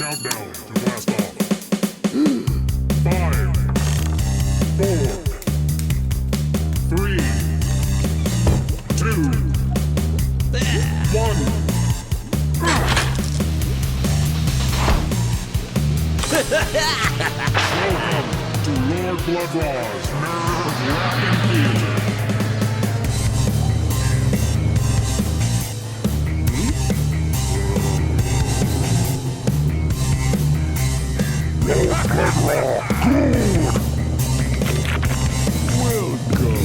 Countdown to blast off. 5, 4, 3, 2, 1. Welcome to Lord Blood-Rah's Wrackin Theater. Lord Blood-Rah, good! Welcome.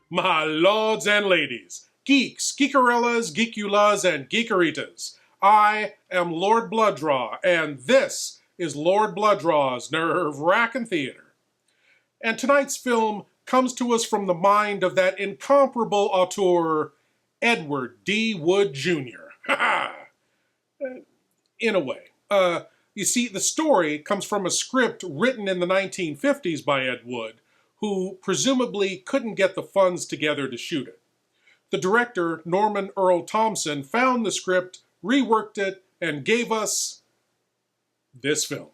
My lords and ladies, geeks, geekarellas, geekulas, and geekeritas, I am Lord Blood-Rah, and this is Lord Blood-Rah's Nerve-Wrackin Theater. And tonight's film comes to us from the mind of that incomparable auteur, Edward D. Wood Jr. In a way. You see, the story comes from a script written in the 1950s by Ed Wood, who presumably couldn't get the funds together to shoot it. The director, Norman Earl Thompson, found the script, reworked it, and gave us this film.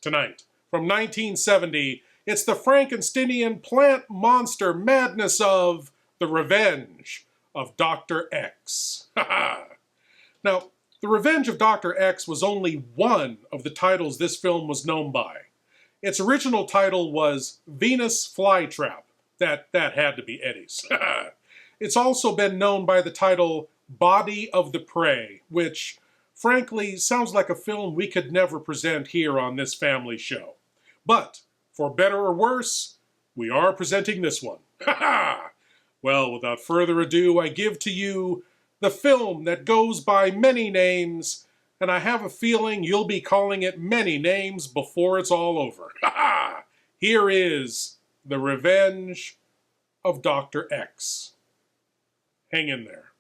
Tonight, from 1970, it's the Frankensteinian plant monster madness of The Revenge of Dr. X. Now, The Revenge of Dr. X was only one of the titles this film was known by. Its original title was Venus Flytrap. That had to be Eddie's. It's also been known by the title Body of the Prey, which, frankly, sounds like a film we could never present here on this family show. But, for better or worse, we are presenting this one. Well, without further ado, I give to you the film that goes by many names, and I have a feeling you'll be calling it many names before it's all over. Here is The Revenge of Dr. X. Hang in there.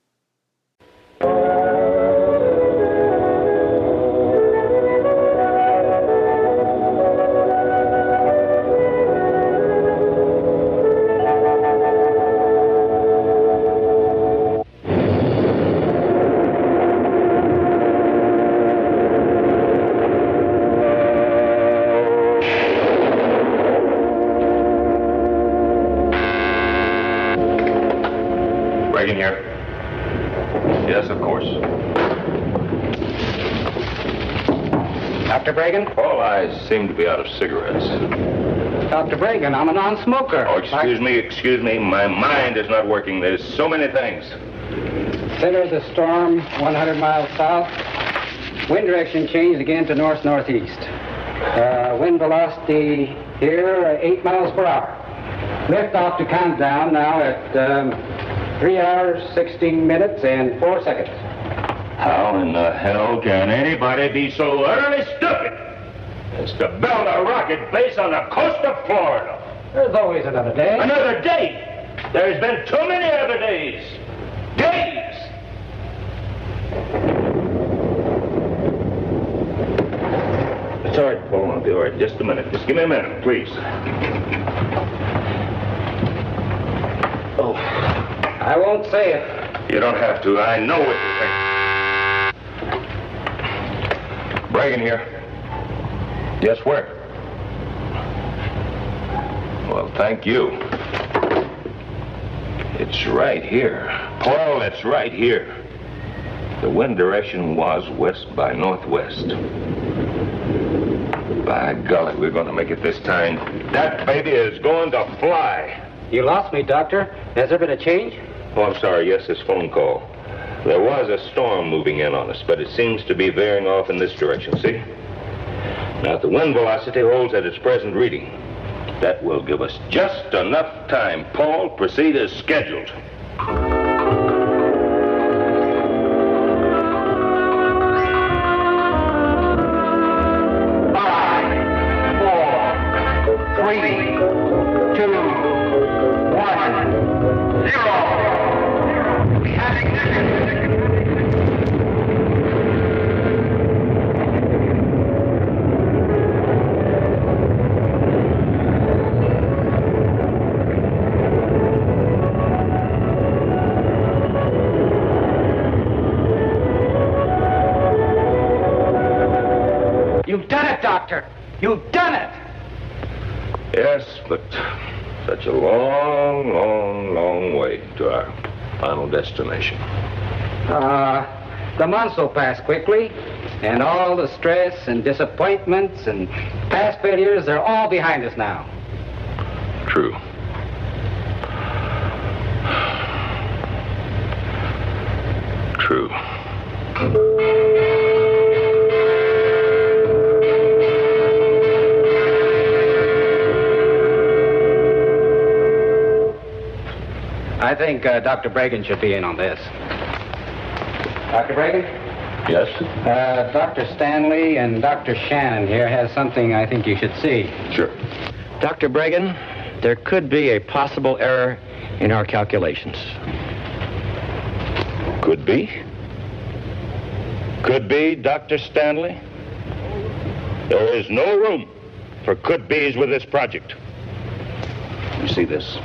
Brean here. Yes, of course. Dr. Brean? All eyes seem to be out of cigarettes. Dr. Brean, I'm a non-smoker. Oh, excuse me. My mind is not working. There's so many things. Center of the storm, 100 miles south. Wind direction changed again to north-northeast. Wind velocity here, 8 miles per hour. Lift off to countdown now at 3 hours, 16 minutes, and 4 seconds. How in the hell can anybody be so utterly stupid as to build a rocket base on the coast of Florida? There's always another day. Another day? There's been too many other days. Days! It's all right, Paul. I'll be all right. Just a minute. Just give me a minute, please. Oh. I won't say it. You don't have to. I know what you think. Brean here. Yes, where? Well, thank you. It's right here. Paul, it's right here. The wind direction was west by northwest. By golly, we're going to make it this time. That baby is going to fly. You lost me, Doctor. Has there been a change? Oh, I'm sorry. Yes, this phone call. There was a storm moving in on us, but it seems to be veering off in this direction, see? Now, if the wind velocity holds at its present reading, that will give us just enough time. Paul, proceed as scheduled. 3, 2, 1, 0. We have ignition. You've done it, Doctor. You've done it. Yes, but such a long, long, long way to our final destination. The months will pass quickly, and all the stress and disappointments and past failures, they're all behind us now. True. True. I think Dr. Brean should be in on this. Dr. Brean? Yes? Dr. Stanley and Dr. Shannon here has something I think you should see. Sure. Dr. Brean, there could be a possible error in our calculations. Could be. Could be, Dr. Stanley. There is no room for could-be's with this project. You see this?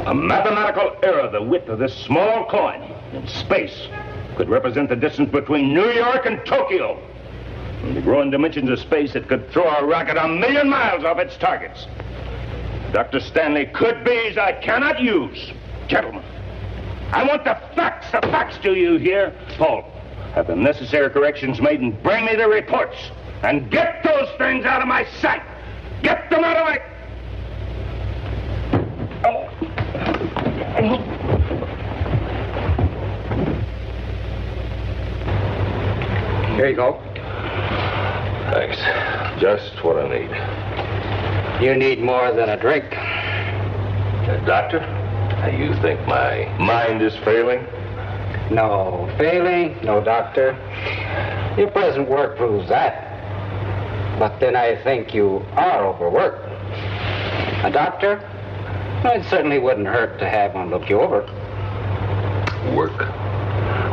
A mathematical error the width of this small coin in space could represent the distance between New York and Tokyo. In the growing dimensions of space, it could throw our rocket 1,000,000 miles off its targets. Dr. Stanley, could-be's I cannot use. Gentlemen, I want the facts. The facts, do you hear? Paul, have the necessary corrections made and bring me the reports. And get those things out of my sight. Get them out of my... Oh. Here you go. Thanks. Just what I need. You need more than a drink. Doctor, you think my mind is failing? No failing, no, Doctor. Your present work proves that. But then I think you are overworked. A doctor? It certainly wouldn't hurt to have one look you over. Work.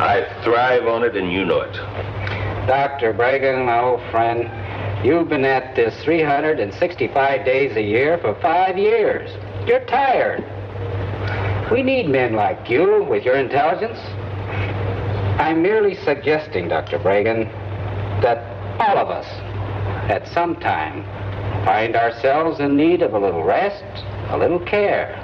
I thrive on it, and you know it. Dr. Brean, my old friend, you've been at this 365 days a year for 5 years. You're tired. We need men like you with your intelligence. I'm merely suggesting, Dr. Brean, that all of us, at some time, find ourselves in need of a little rest, a little care.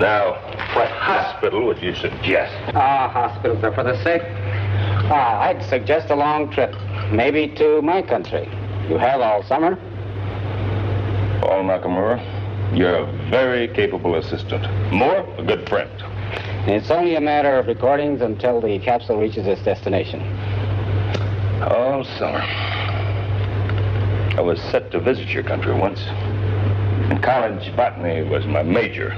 Now, what hospital would you suggest? Hospitals are for the sick. I'd suggest a long trip, maybe to my country. You have all summer. Paul Nakamura, you're a very capable assistant. More, a good friend. It's only a matter of recordings until the capsule reaches its destination. All summer. I was set to visit your country once. In college, botany was my major.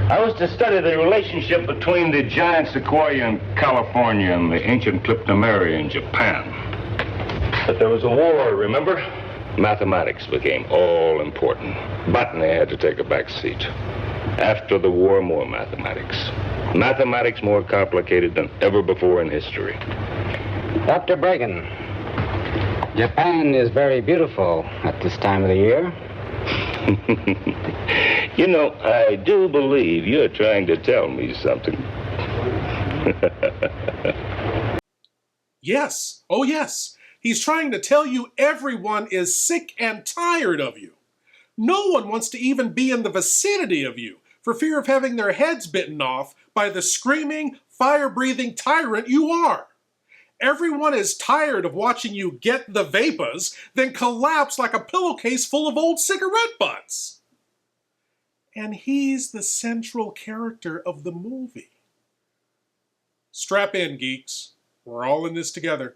I was to study the relationship between the giant sequoia in California and the ancient cryptomeria in Japan. But there was a war, remember? Mathematics became all important. Botany had to take a back seat. After the war, more mathematics. Mathematics more complicated than ever before in history. Dr. Brean, Japan is very beautiful at this time of the year. You know, I do believe you're trying to tell me something. Yes. Oh, yes. He's trying to tell you everyone is sick and tired of you. No one wants to even be in the vicinity of you for fear of having their heads bitten off by the screaming, fire-breathing tyrant you are. Everyone is tired of watching you get the vapors, then collapse like a pillowcase full of old cigarette butts. And he's the central character of the movie. Strap in, geeks. We're all in this together.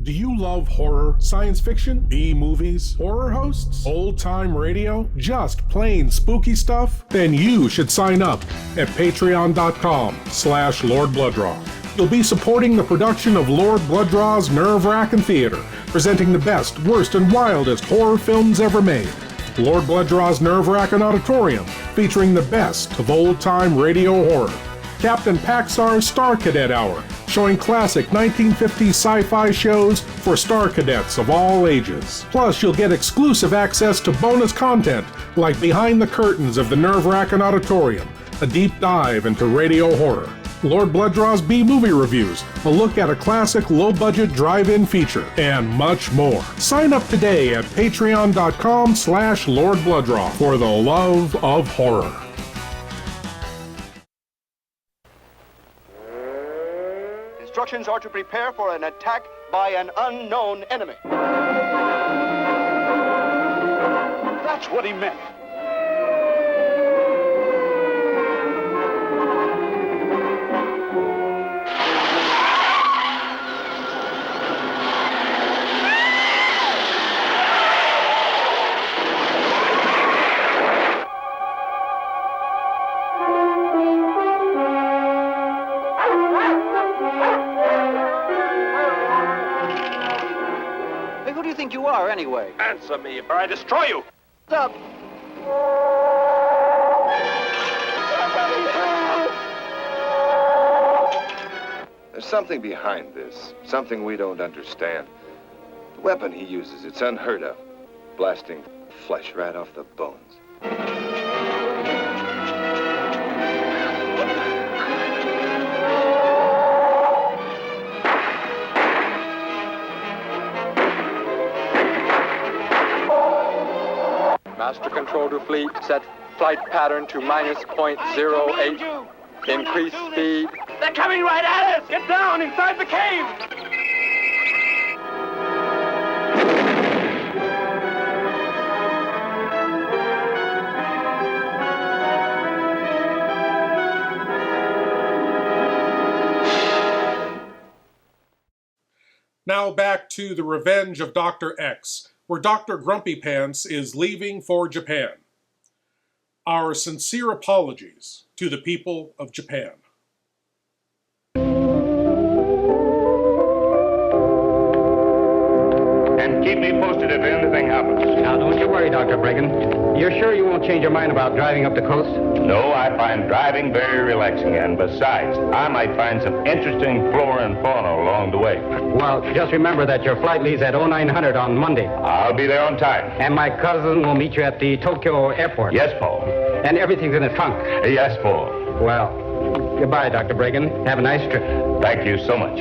Do you love horror, science fiction, B-movies, horror hosts, old-time radio, just plain spooky stuff? Then you should sign up at patreon.com/Lord Blood-Rah. You'll be supporting the production of Lord Blood-Rah's Nerve-Wrackin Theater, presenting the best, worst, and wildest horror films ever made. Lord Blood-Rah's Nerve-Wrackin Auditorium, featuring the best of old-time radio horror. Captain Paxar's Star Cadet Hour, showing classic 1950s sci-fi shows for Star Cadets of all ages. Plus, you'll get exclusive access to bonus content like Behind the Curtains of the Nerve-Wrackin Auditorium, a deep dive into radio horror. Lord Blood-Rah's B-movie reviews, a look at a classic low-budget drive-in feature, and much more. Sign up today at patreon.com/Lord Blood-Rah for the love of horror. Instructions are to prepare for an attack by an unknown enemy. That's what he meant. Who do you think you are, anyway? Answer me, or I destroy you. Stop! There's something behind this, something we don't understand. The weapon he uses, it's unheard of. Blasting flesh right off the bones. Master control to fleet, set flight pattern to -.08. Increase speed. They're coming right at us! Get down inside the cave! Now back to The Revenge of Dr. X, where Dr. Grumpy Pants is leaving for Japan. Our sincere apologies to the people of Japan. And keep me posted if anything happens. Now, don't you worry, Dr. Brean. You're sure you won't change your mind about driving up the coast? No, I find driving very relaxing, and besides, I might find some interesting flora and fauna along the way. Well, just remember that your flight leaves at 0900 on Monday. I'll be there on time. And my cousin will meet you at the Tokyo airport. Yes, Paul. And everything's in the trunk. Yes, Paul. Well, goodbye, Dr. Brean. Have a nice trip. Thank you so much.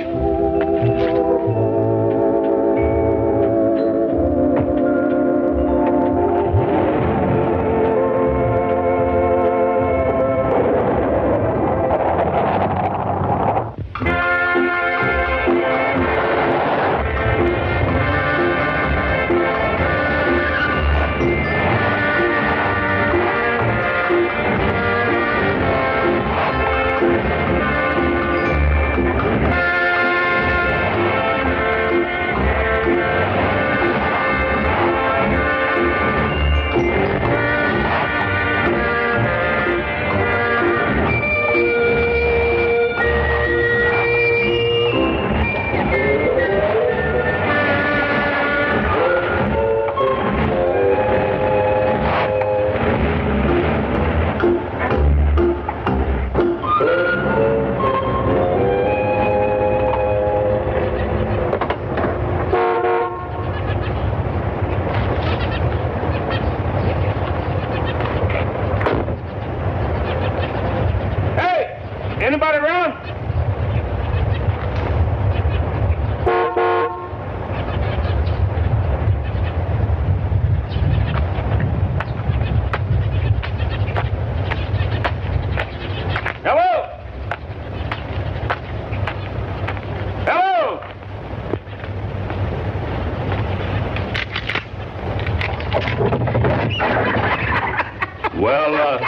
Well,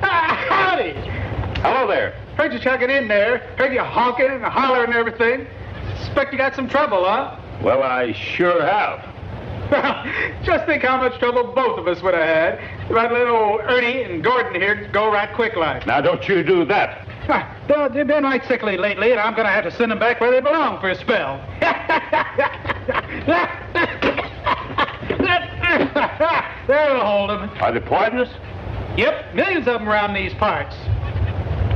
Howdy! hello there. Heard you chugging in there. Heard you honking and hollering and everything. Suspect you got some trouble, huh? Well, I sure have. Just think how much trouble both of us would have had if I'd let old Ernie and Gordon here go right quick like. Now, don't you do that. They've been right sickly lately, and I'm going to have to send them back where they belong for a spell. There'll hold them. Are they poisonous? Yep, millions of them around these parts.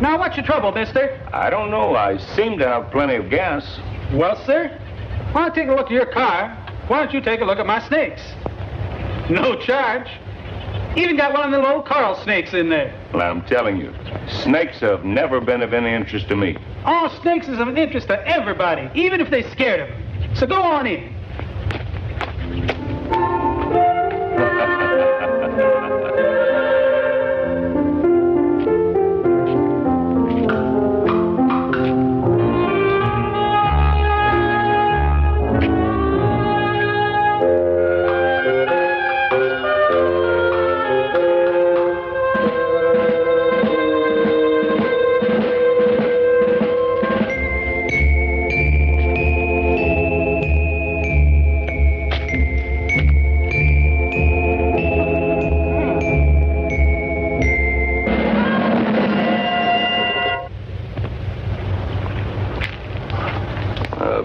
Now, what's your trouble, mister? I don't know. I seem to have plenty of gas. Well, sir, why don't you take a look at your car? Why don't you take a look at my snakes? No charge. Even got one of the little coral snakes in there. Well, I'm telling you, snakes have never been of any interest to me. All snakes is of interest to everybody, even if they're scared of them. So go on in.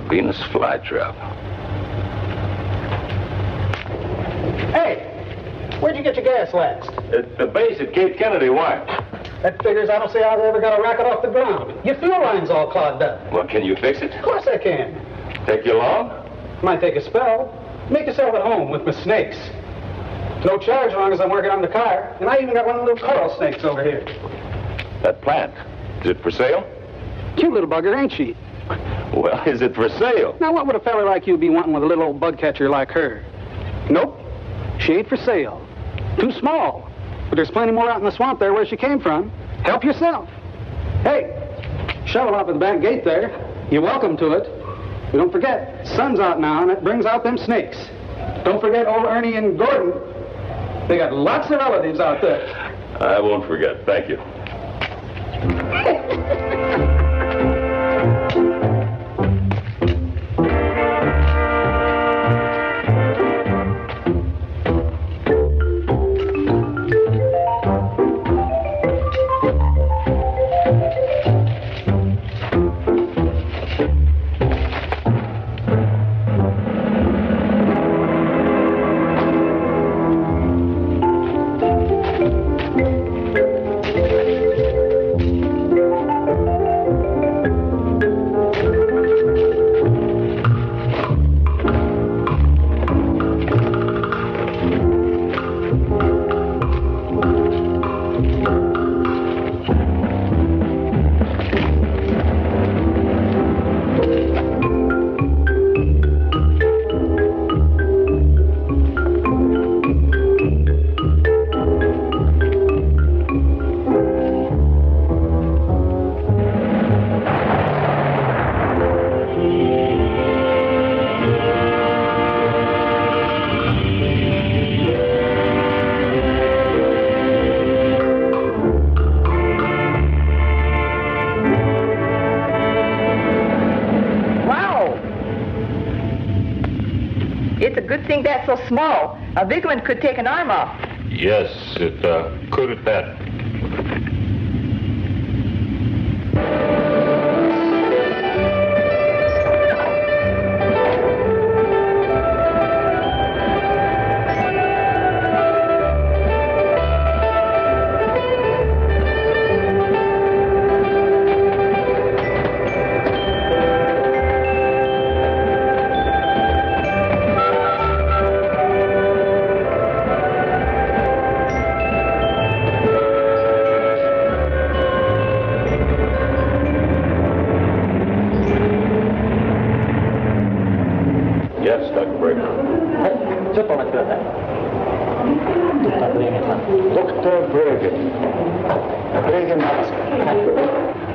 Venus flytrap. Hey, where'd you get your gas last? At the base at Cape Kennedy. Why? That figures I don't see how they ever got a racket off the ground. Your fuel line's all clogged up. Well, can you fix it? Of course I can. Take you long? Might take a spell. Make yourself at home with my snakes. No charge as long as I'm working on the car. And I even got one of the little coral snakes over here. That plant. Is it for sale? Cute little bugger, ain't she? Well, is it for sale? Now, what would a fella like you be wanting with a little old bug catcher like her? Nope. She ain't for sale. Too small. But there's plenty more out in the swamp there where she came from. Help yourself. Hey, shovel out at the back gate there. You're welcome to it. But don't forget, sun's out now, and it brings out them snakes. Don't forget old Ernie and Gordon. They got lots of relatives out there. I won't forget. Thank you. So small. A big one could take an arm off. Yes, it could at that. Dr. Brean.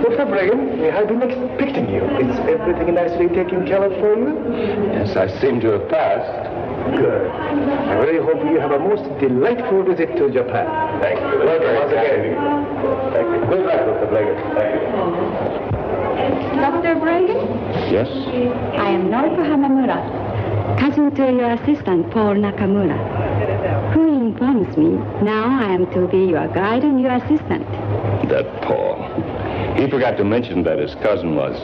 Dr. Brean, we have been expecting you. Is everything nicely taken care of for you? Yes, I seem to have passed. Good. I really hope you have a most delightful visit to Japan. Thank you. Once again. Thank you. Good luck, Dr. Blagan. Thank you. Dr. Brean? Yes? I am Noriko Hamamura, cousin to your assistant, Paul Nakamura, who informs me now I am to be your guide and your assistant. That Paul. He forgot to mention that his cousin was...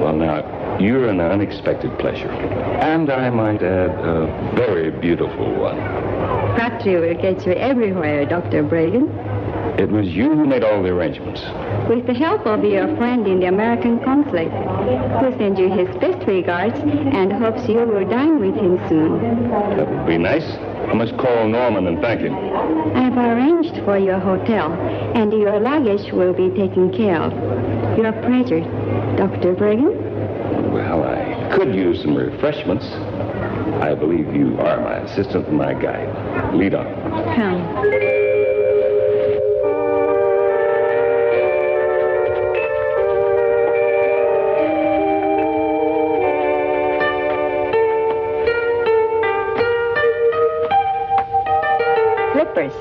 Well, now, you're an unexpected pleasure. And I might add, a very beautiful one. Factory will get you everywhere, Dr. Brean. It was you who made all the arrangements. With the help of your friend in the American consulate, who sends you his best regards and hopes you will dine with him soon. That would be nice. I must call Norman and thank him. I have arranged for your hotel, and your luggage will be taken care of. Your pleasure, Dr. Brean. Well, I could use some refreshments. I believe you are my assistant and my guide. Lead on. Come. Flippers.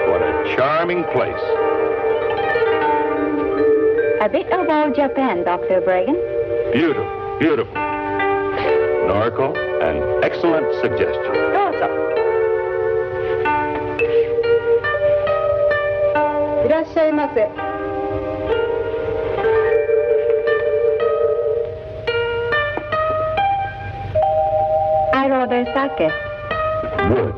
What a charming place. A bit about Japan, Dr. Brean. Beautiful, beautiful. Noriko, an excellent suggestion. どうぞ。いらっしゃいませ。I order sake. Wood.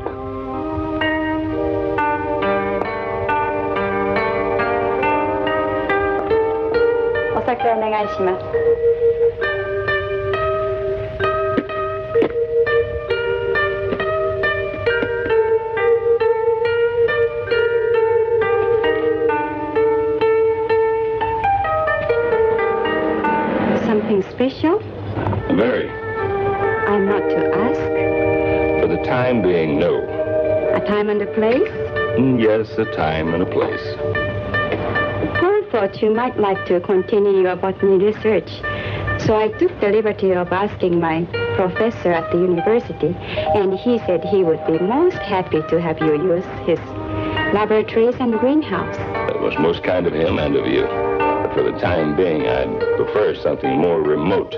お酒お願いします。Something special? Very. I'm not to ask. For the time being, no. A time and a place? Yes, a time and a place. Paul thought you might like to continue your botany research, so I took the liberty of asking my professor at the university, and he said he would be most happy to have you use his laboratories and greenhouse. That was most kind of him and of you. But for the time being, I'd prefer something more remote.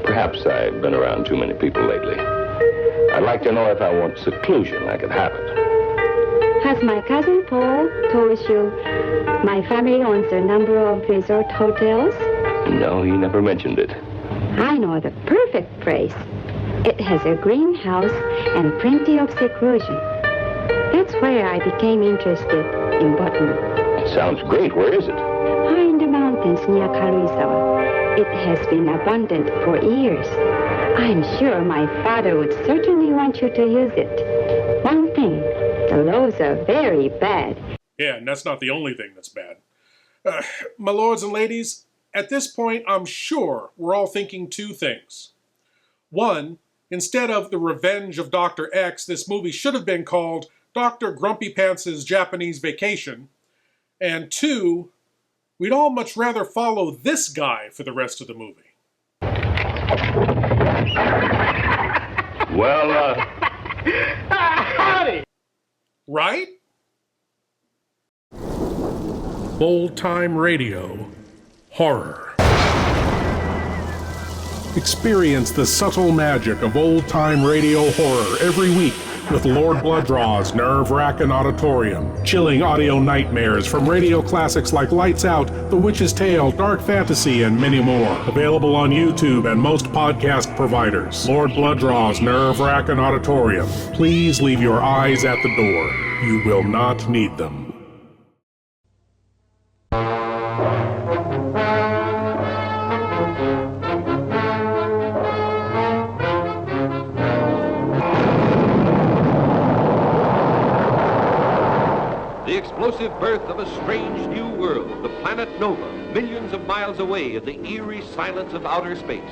Perhaps I've been around too many people lately. I'd like to know if I want seclusion, I could have it. Has my cousin Paul told you my family owns a number of resort hotels? No, he never mentioned it. I know the perfect place. It has a greenhouse and plenty of seclusion. That's where I became interested in botany. Sounds great. Where is it? High in the mountains near Karuizawa. It has been abundant for years. I'm sure my father would certainly want you to use it. One thing, the laws are very bad. Yeah, and that's not the only thing that's bad. My lords and ladies, at this point, I'm sure we're all thinking two things. One, instead of The Revenge of Dr. X, this movie should have been called Dr. Grumpy Pants' Japanese Vacation. And two, we'd all much rather follow this guy for the rest of the movie. Well, Howdy! Right? Old Time Radio Horror. Experience the subtle magic of old-time radio horror every week with Lord Blood-Rah's nerve-wracking auditorium, chilling audio nightmares from radio classics like Lights Out, The Witch's Tale, Dark Fantasy, and many more. Available on YouTube and most podcast providers. Lord Blood-Rah's nerve-wracking auditorium. Please leave your eyes at the door. You will not need them. The explosive birth of a strange new world, the planet Nova, millions of miles away in the eerie silence of outer space.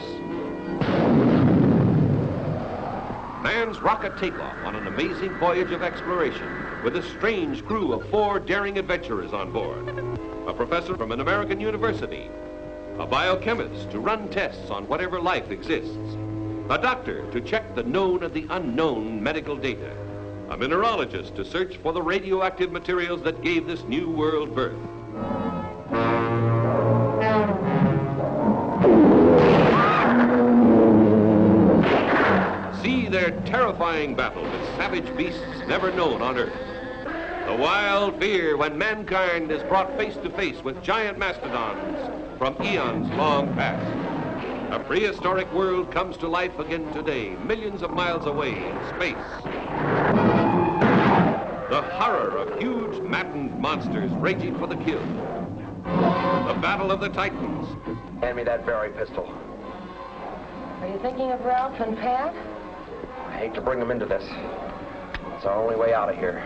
man's rocket takeoff on an amazing voyage of exploration with a strange crew of 4 daring adventurers on board. A professor from an American university, a biochemist to run tests on whatever life exists, a doctor to check the known and the unknown medical data, a mineralogist to search for the radioactive materials that gave this new world birth. See their terrifying battle with savage beasts never known on Earth. The wild fear when mankind is brought face to face with giant mastodons from eons long past. A prehistoric world comes to life again today, millions of miles away in space. The horror of huge maddened monsters raging for the kill. The battle of the Titans. Hand me that Barry pistol. Are you thinking of Ralph and Pat? I hate to bring them into this. It's our only way out of here.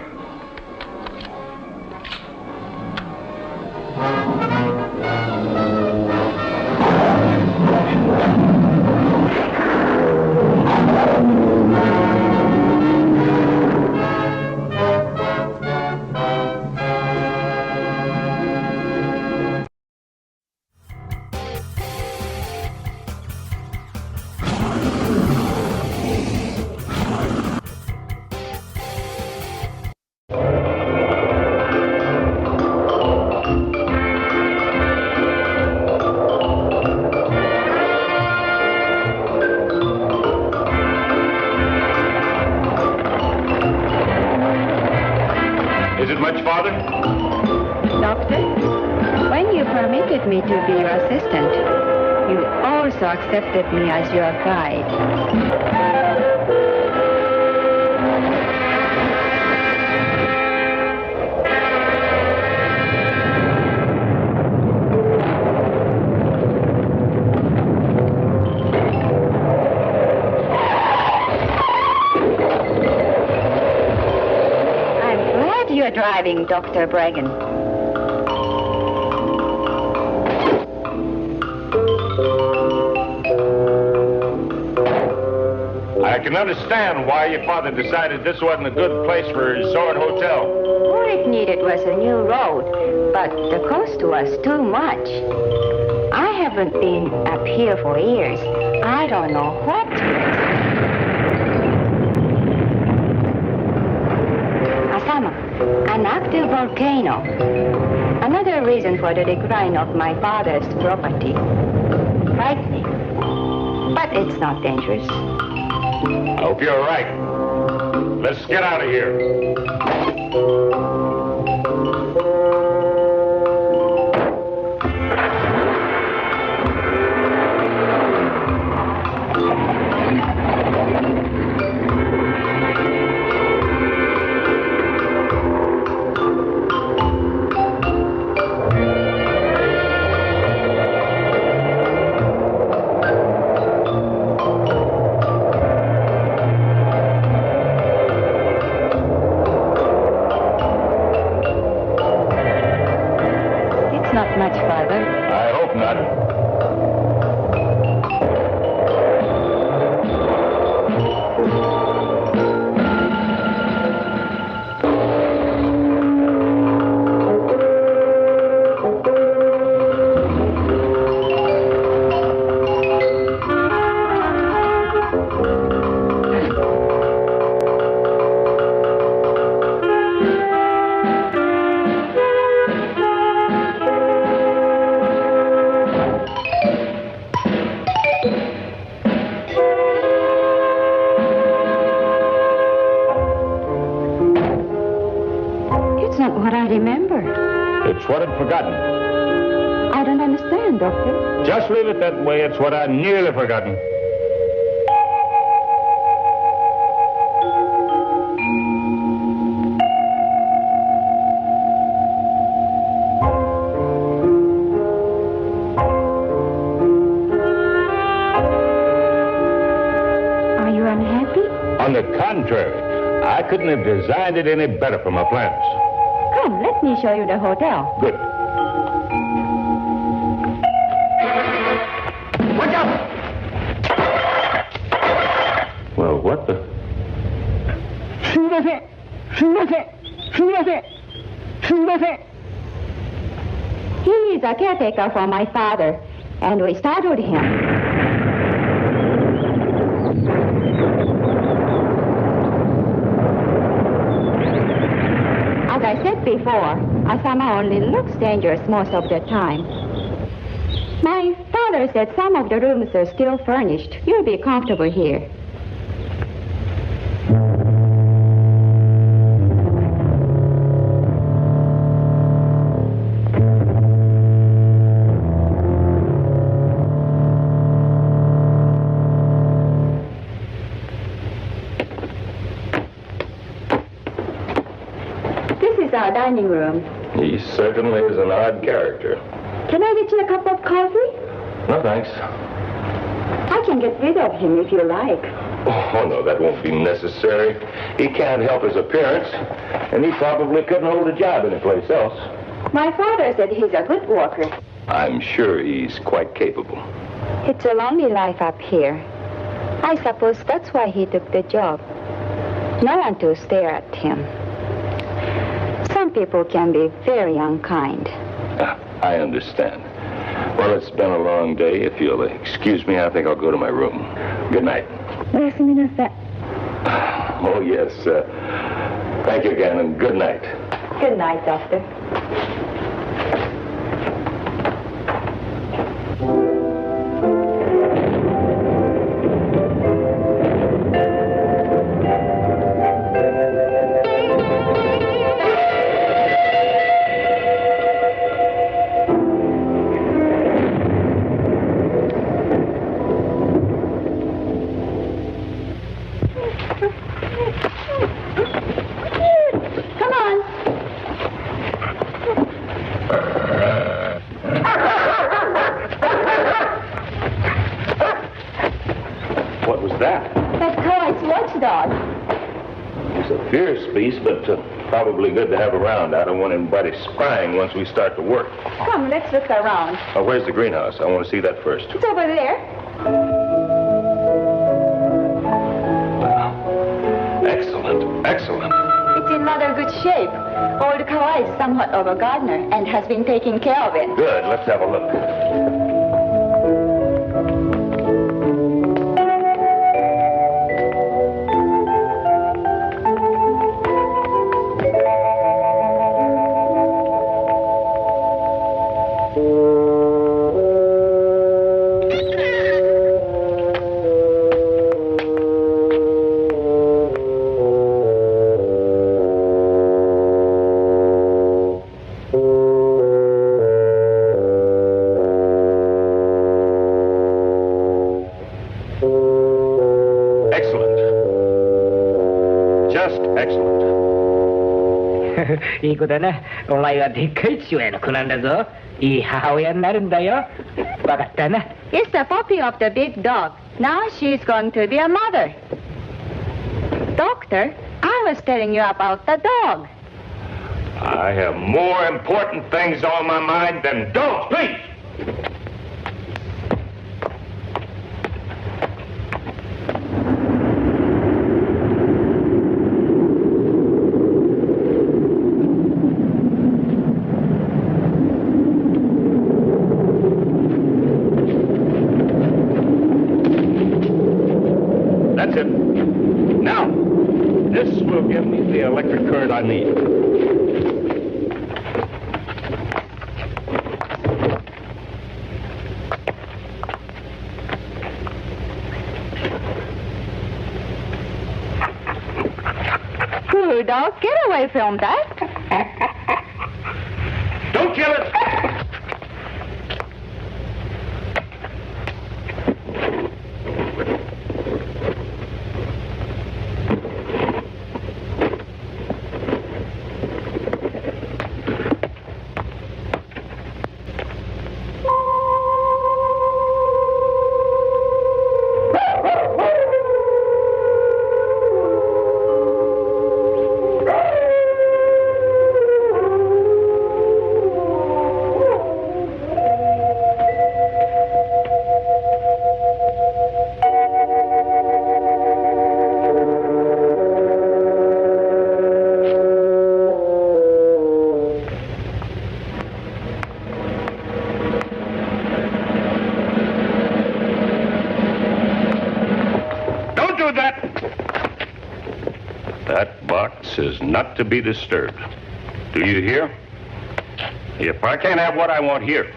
Me to be your assistant. You also accepted me as your guide. I'm glad you're driving, Dr. Brean. I can understand why your father decided this wasn't a good place for a resort hotel. All it needed was a new road, but the cost was too much. I haven't been up here for years. I don't know what to Asama, an active volcano. Another reason for the decline of my father's property. Frightening, but it's not dangerous. I hope you're right. Let's get out of here. What I'd forgotten. I don't understand, Doctor. Just leave it that way. It's what I'd nearly forgotten. Are you unhappy? On the contrary, I couldn't have designed it any better for my plans. Come, let me show you the hotel. Good. Watch out! Well, what the... a caretaker for my father, and we startled him. As I said before, Asama only looks dangerous most of the time. My father said some of the rooms are still furnished. You'll be comfortable here. Our dining room. He certainly is an odd character. Can I get you a cup of coffee? No, thanks. I can get rid of him if you like. Oh, no, that won't be necessary. He can't help his appearance, and he probably couldn't hold a job anyplace else. My father said he's a good worker. I'm sure he's quite capable. It's a lonely life up here. I suppose that's why he took the job. No one to stare at him. Some people can be very unkind. I understand. Well, it's been a long day. If you'll excuse me, I think I'll go to my room. Good night. Oh, yes. Thank you again, and good night. Good night, Doctor. Fierce beast, but probably good to have around. I don't want anybody spying once we start to work. Come, let's look around. Oh, where's the greenhouse? I want to see that first. It's over there. Wow. Excellent, excellent. It's in rather good shape. Old Kawai is somewhat of a gardener and has been taking care of it. Good, let's have a look. Excellent. いい子だな。お前はでっかい父親の子なんだぞ。いい母親になるんだよ。わかったな。It's the puppy of the big dog. Now she's going to be a mother. Doctor, I was telling you about the dog. I have more important things on my mind than dogs, please. That's it. Now, this will give me the electric current I need. Poor dog, get away from that. Don't kill it! This is not to be disturbed. Do you hear? If I can't have what I want here,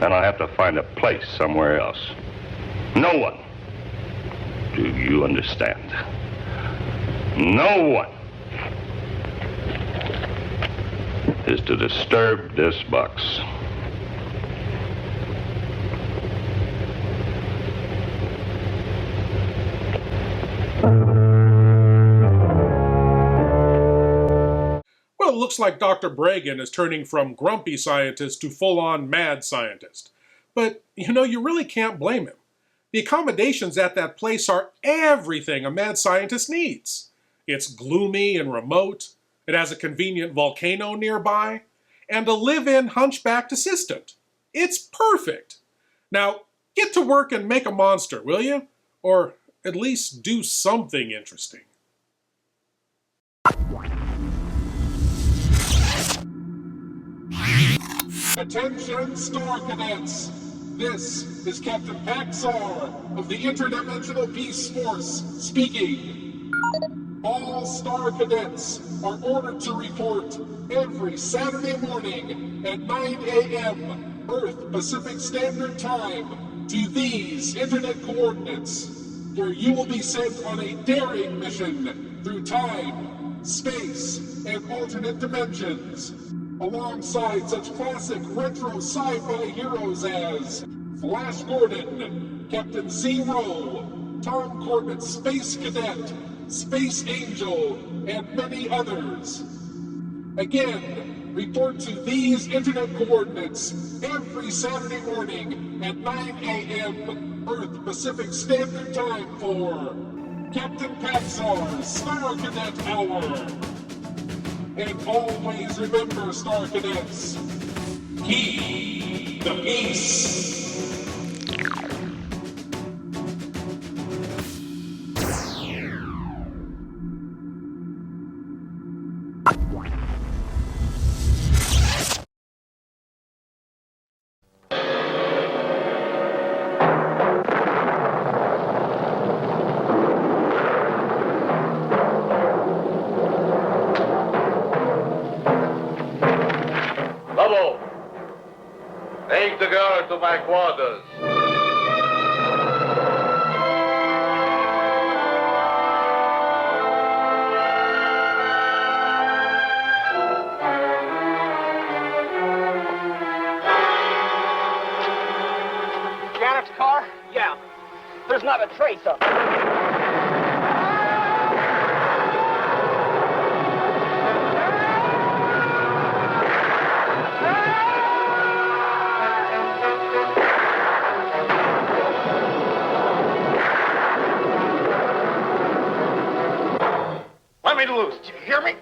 then I'll have to find a place somewhere else. No one. Do you understand? No one is to disturb this box. Well, it looks like Dr. Brean is turning from grumpy scientist to full-on mad scientist. But, you know, you really can't blame him. The accommodations at that place are everything a mad scientist needs. It's gloomy and remote, it has a convenient volcano nearby, and a live-in hunchbacked assistant. It's perfect. Now, get to work and make a monster, will you? Or at least do something interesting. Attention, Star Cadets! This is Captain Paxar of the Interdimensional Peace Force speaking. All Star Cadets are ordered to report every Saturday morning at 9 a.m. Earth Pacific Standard Time to these internet coordinates, where you will be sent on a daring mission through time, space, and alternate dimensions, alongside such classic retro sci-fi heroes as Flash Gordon, Captain Zero, Tom Corbett's Space Cadet, Space Angel, and many others. Again, report to these internet coordinates every Saturday morning at 9 a.m. Earth Pacific Standard Time for Captain Paxar's Star Cadet Hour. And always remember, Star Cadets, keep the peace. Take the girl to my quarters. Janet's car? Yeah. There's not a trace of it. Let me loose. Do you hear me?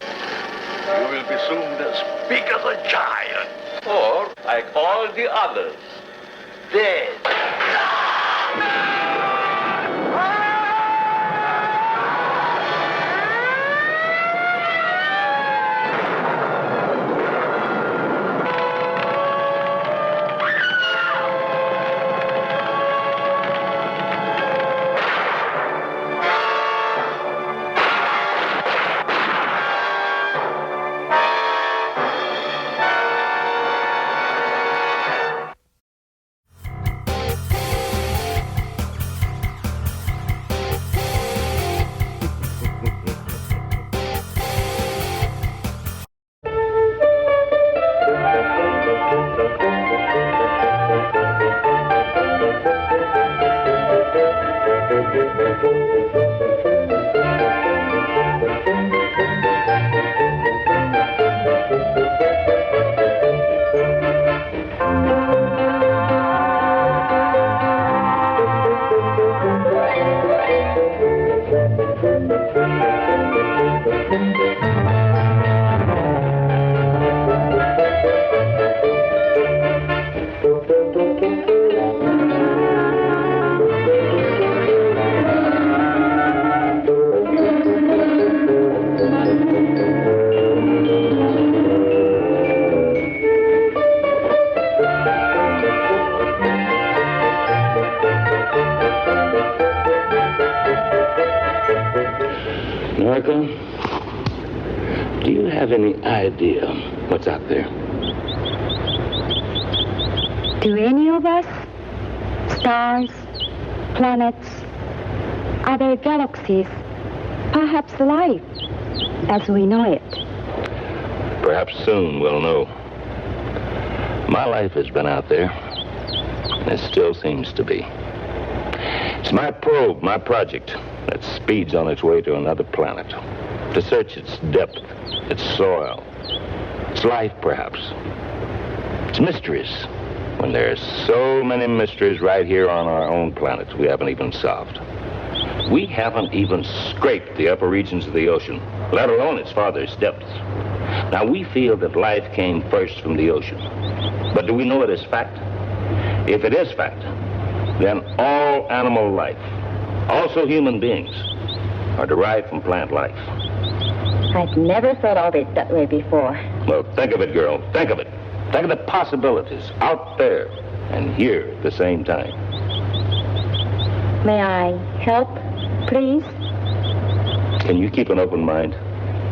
You will be soon as big as a giant. Or, like all the others, dead. Norco, do you have any idea what's out there? Do any of us? Stars, planets, other galaxies, perhaps life as we know it. Perhaps soon we'll know. My life has been out there, and it still seems to be. It's my probe, my project, that speeds on its way to another planet, to search its depth, its soil, its life, perhaps. Its mysteries, when there's so many mysteries right here on our own planet we haven't even solved. We haven't even scraped the upper regions of the ocean, let alone its farthest depths. Now, we feel that life came first from the ocean. But do we know it as fact? If it is fact, then all animal life, also human beings, are derived from plant life. I've never thought of it that way before. Well, think of it, girl. Think of it. Think of the possibilities out there and here at the same time. May I help, please? Can you keep an open mind?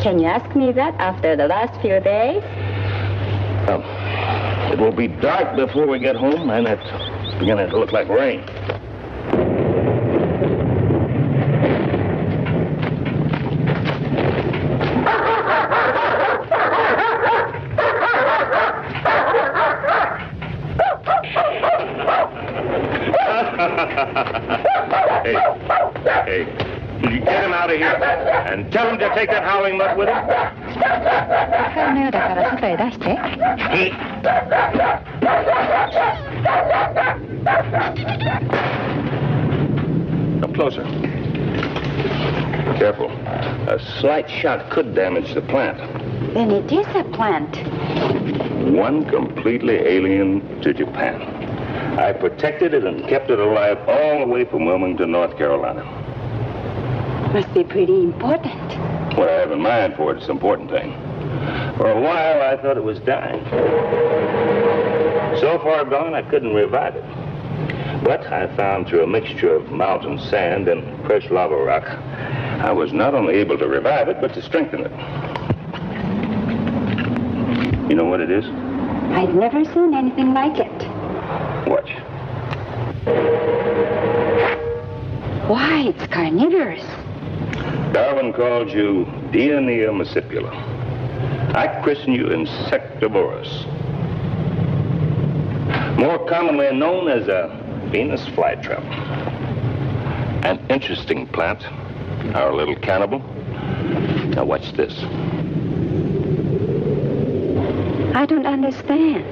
Can you ask me that after the last few days? It will be dark before we get home, and it's beginning to look like rain. Hey, will you get him out of here and tell him to take that howling mutt with him? 光のようだから外へ出して。Come closer. Careful. A slight shot could damage the plant. Then it is a plant. One completely alien to Japan. I protected it and kept it alive all the way from Wilmington, North Carolina. Must be pretty important. What I have in mind for it is an important thing. For a while, I thought it was dying. So far gone, I couldn't revive it. But I found through a mixture of mountain sand and fresh lava rock, I was not only able to revive it, but to strengthen it. You know what it is? I've never seen anything like it. Watch. Why, it's carnivorous. Darwin called you Dionea muscipula. I christen you Insectivorous. More commonly known as a Venus flytrap. An interesting plant, our little cannibal. Now watch this. I don't understand.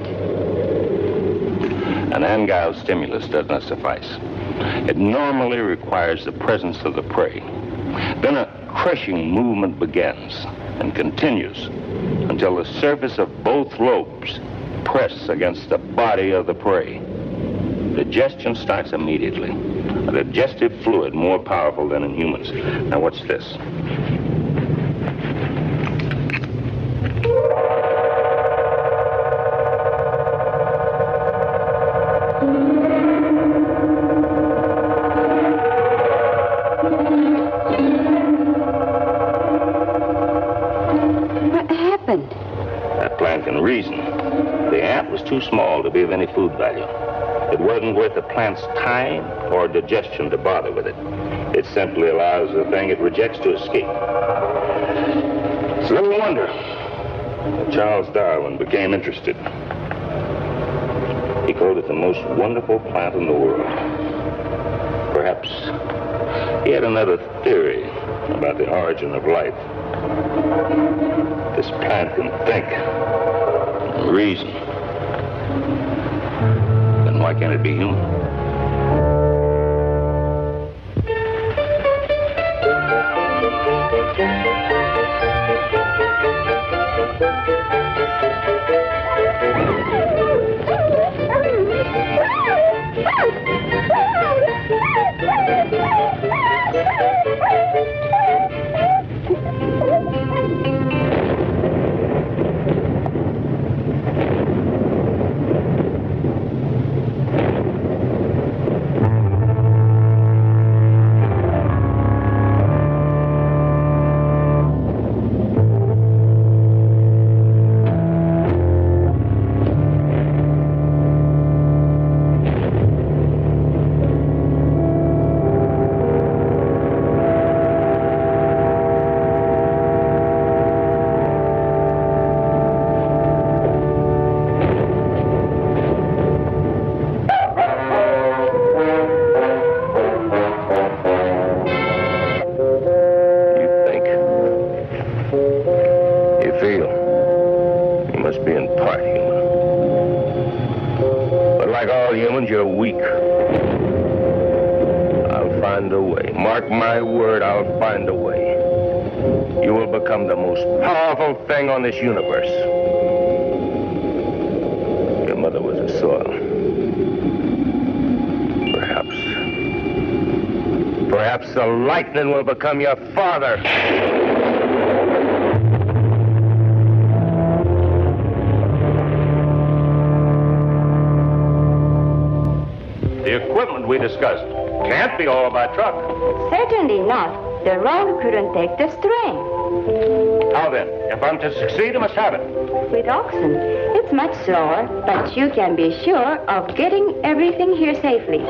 An angile stimulus does not suffice. It normally requires the presence of the prey. Then a crushing movement begins and continues until the surface of both lobes press against the body of the prey. Digestion starts immediately. A digestive fluid more powerful than in humans. Now watch this. That plant can reason. The ant was too small to be of any food value. It wasn't worth the plant's time or digestion to bother with it. It simply allows the thing it rejects to escape. It's little wonder that Charles Darwin became interested. He called it the most wonderful plant in the world. Perhaps he had another theory about the origin of life. This plant can think and reason. Then why can't it be human? tell humans you're weak. I'll find a way. Mark my word, I'll find a way. You will become the most powerful thing on this universe. Your mother was a soil. Perhaps the lightning will become your father. The equipment we discussed can't be all by truck. Certainly not. The road couldn't take the strain. How then? If I'm to succeed, I must have it. With oxen, it's much slower, but you can be sure of getting everything here safely.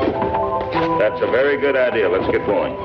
That's a very good idea. Let's get going.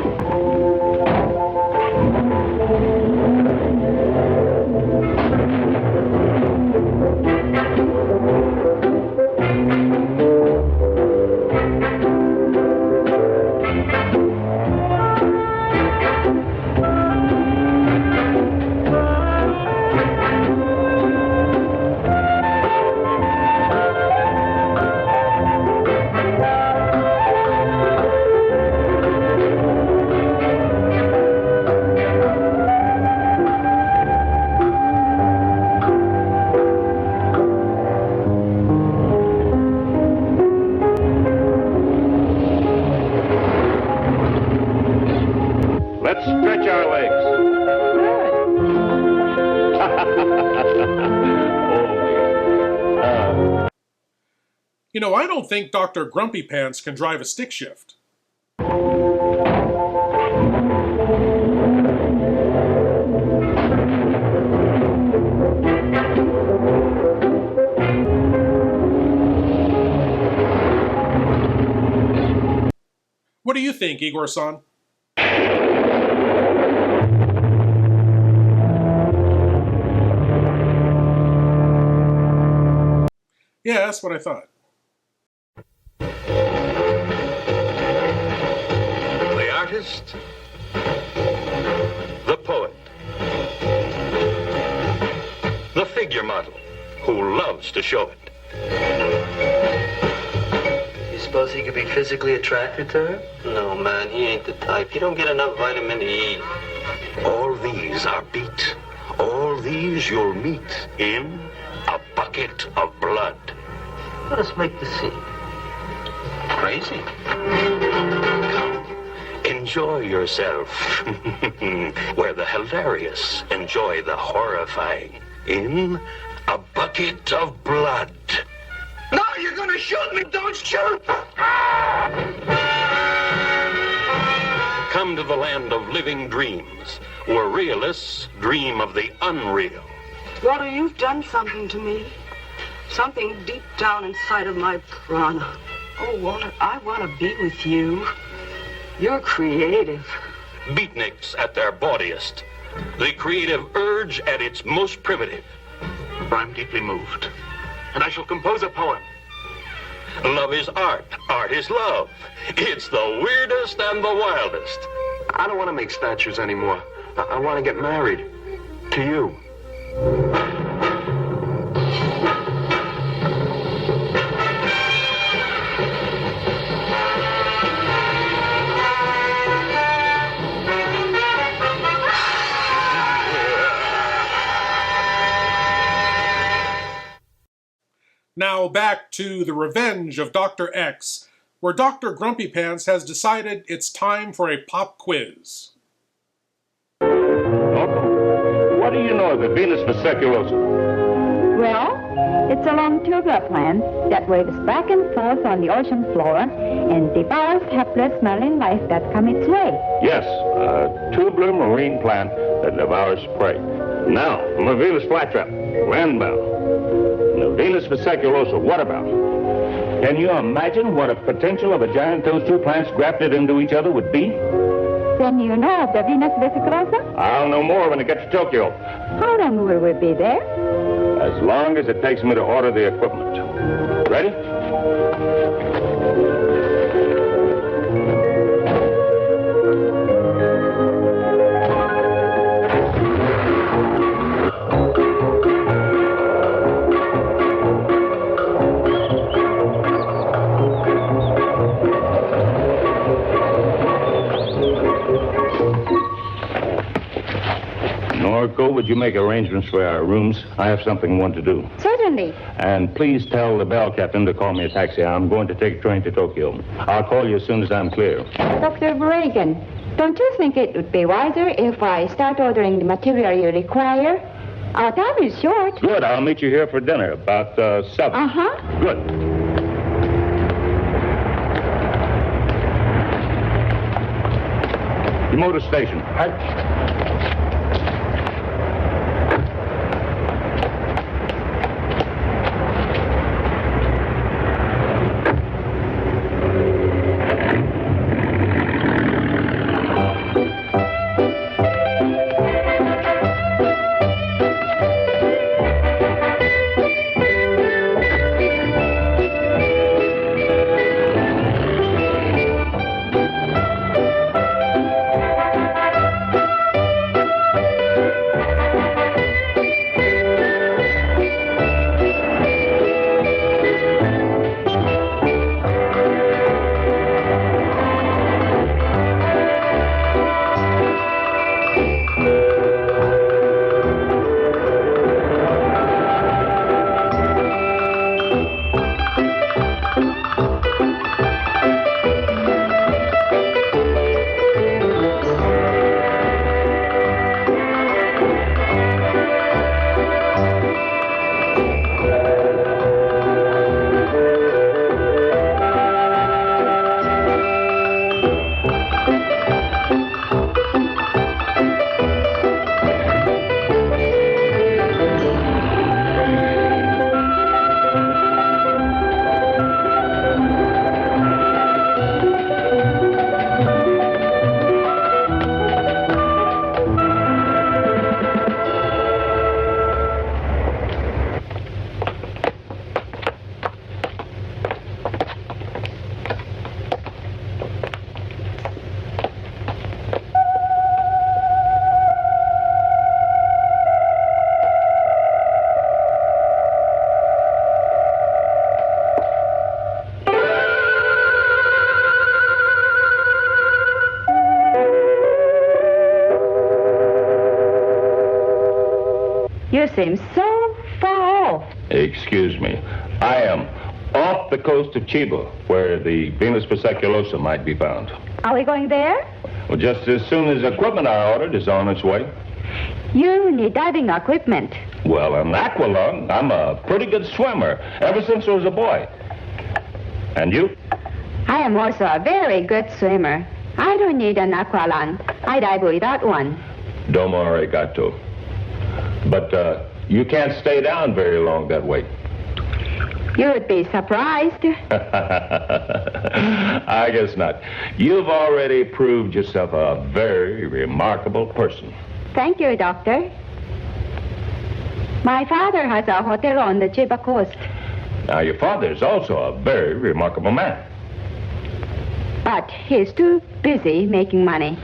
You know, I don't think Dr. Grumpy Pants can drive a stick shift. What do you think, Igor-san? Yeah, that's what I thought. The artist, the poet, the figure model who loves to show it. You suppose he could be physically attracted to her? No, man, he ain't the type. You don't get enough vitamin E. All these are beat. All these you'll meet in a bucket of blood. Let us make the scene. Crazy. Come, enjoy yourself. Where the hilarious enjoy the horrifying. In a bucket of blood. No, you're gonna shoot me! Don't shoot! Come to the land of living dreams, where realists dream of the unreal. Walter, you've done something to me. Something deep down inside of my prana. Oh, Walter, I want to be with you. You're creative. Beatniks at their bawdiest. The creative urge at its most primitive. I'm deeply moved, and I shall compose a poem. Love is art. Art is love. It's the weirdest and the wildest. I don't want to make statues anymore. I want to get married. To you. Now back to The Revenge of Dr. X, where Dr. Grumpy Pants has decided it's time for a pop quiz. What do you know of the Venus vesiculosa? Well, it's a long tubular plant that waves back and forth on the ocean floor and devours helpless marine life that come its way. Yes, a tubular marine plant that devours prey. Now, from a Venus flytrap, landbound. The Venus vesiculosa, what about? Can you imagine what a potential of a giant those two plants grafted into each other would be? Then you know of the Venus vesiculosa? I'll know more when I get to Tokyo. How long will we be there? As long as it takes me to order the equipment. Ready? Norco, would you make arrangements for our rooms? I have something I want to do. Certainly. And please tell the bell captain to call me a taxi. I'm going to take a train to Tokyo. I'll call you as soon as I'm clear. Dr. Brean, don't you think it would be wiser if I start ordering the material you require? Our time is short. Good. I'll meet you here for dinner about 7. Uh-huh. Good. The motor station. You seem so far off. Excuse me. I am off the coast of Chiba, where the Venus Perseculosa might be found. Are we going there? Well, just as soon as equipment I ordered is on its way. You need diving equipment. Well, an aqualung. I'm a pretty good swimmer, ever since I was a boy. And you? I am also a very good swimmer. I don't need an aqualung. I dive without one. Domo arigato. But you can't stay down very long that way. You would be surprised. I guess not. You've already proved yourself a very remarkable person. Thank you, Doctor. My father has a hotel on the Chiba coast. Now, your father is also a very remarkable man. But he's too busy making money.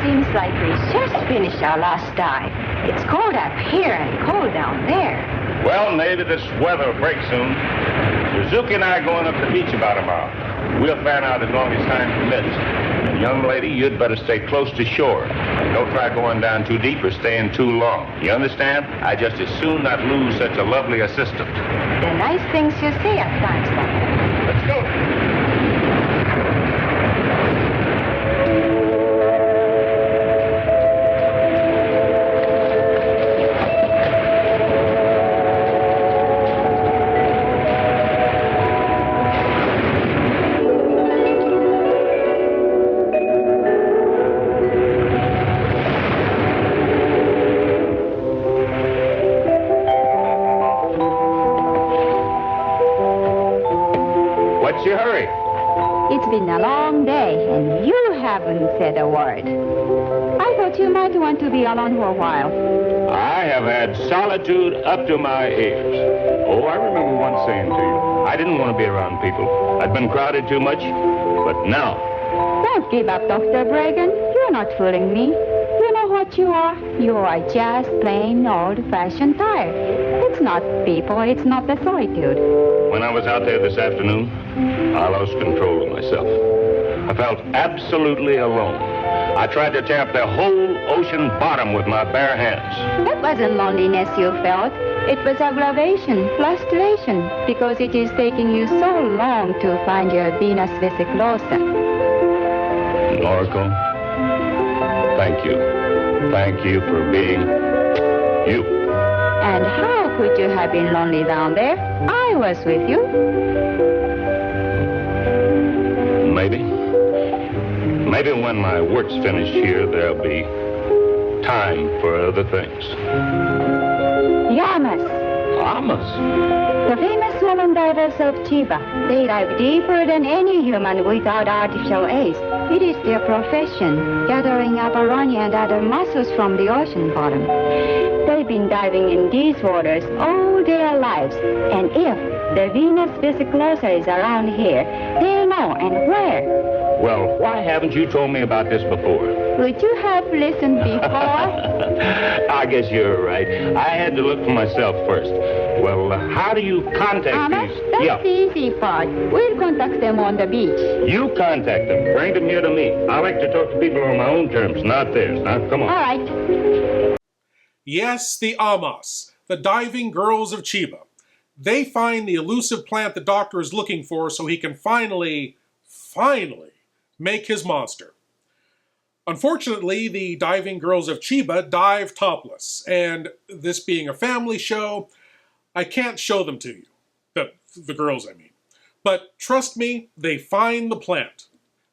Seems like we just finished our last dive. It's cold up here and cold down there. Well, maybe this weather will break soon. Suzuki and I are going up the beach about tomorrow. We'll fan out as long as time permits. And young lady, you'd better stay close to shore. And don't try going down too deep or staying too long. You understand? I just as soon not lose such a lovely assistant. The nice things you say at times, Doctor. Let's go. It's been a long day, and you haven't said a word. I thought thought you might want to be alone for a while. I have had solitude up to my ears. Oh, I remember once saying to you, I didn't want to be around people. I'd been crowded too much, but now. Don't give up, Dr. Bregan. You're not fooling me. You know what you are? You are just plain old-fashioned tired. It's not people, it's not the solitude. When I was out there this afternoon, I lost control of myself. I felt absolutely alone. I tried to tear up the whole ocean bottom with my bare hands. That wasn't loneliness you felt. It was aggravation, frustration, because it is taking you so long to find your Venus vesiculosa. Oracle, thank you. Thank you for being you. And how could you have been lonely down there? I was with you. Maybe when my work's finished here, there'll be time for other things. Yamas. Yamas? The famous swollen divers of Chiba. They dive deeper than any human without artificial aids. It is their profession, gathering up aronia and other mussels from the ocean bottom. They've been diving in these waters all their lives. And if the Venus vesiculosa is around here, they'll know, and where. Well, why haven't you told me about this before? Would you have listened before? I guess you're right. I had to look for myself first. Well, how do you contact these? That's the easy part. We'll contact them on the beach. You contact them. Bring them here to me. I like to talk to people on my own terms, not theirs. Now, come on. All right. Yes, the Amas, the diving girls of Chiba. They find the elusive plant the Doctor is looking for so he can finally make his monster. Unfortunately, the diving girls of Chiba dive topless, and this being a family show, I can't show them to you. The girls, I mean. But trust me, they find the plant.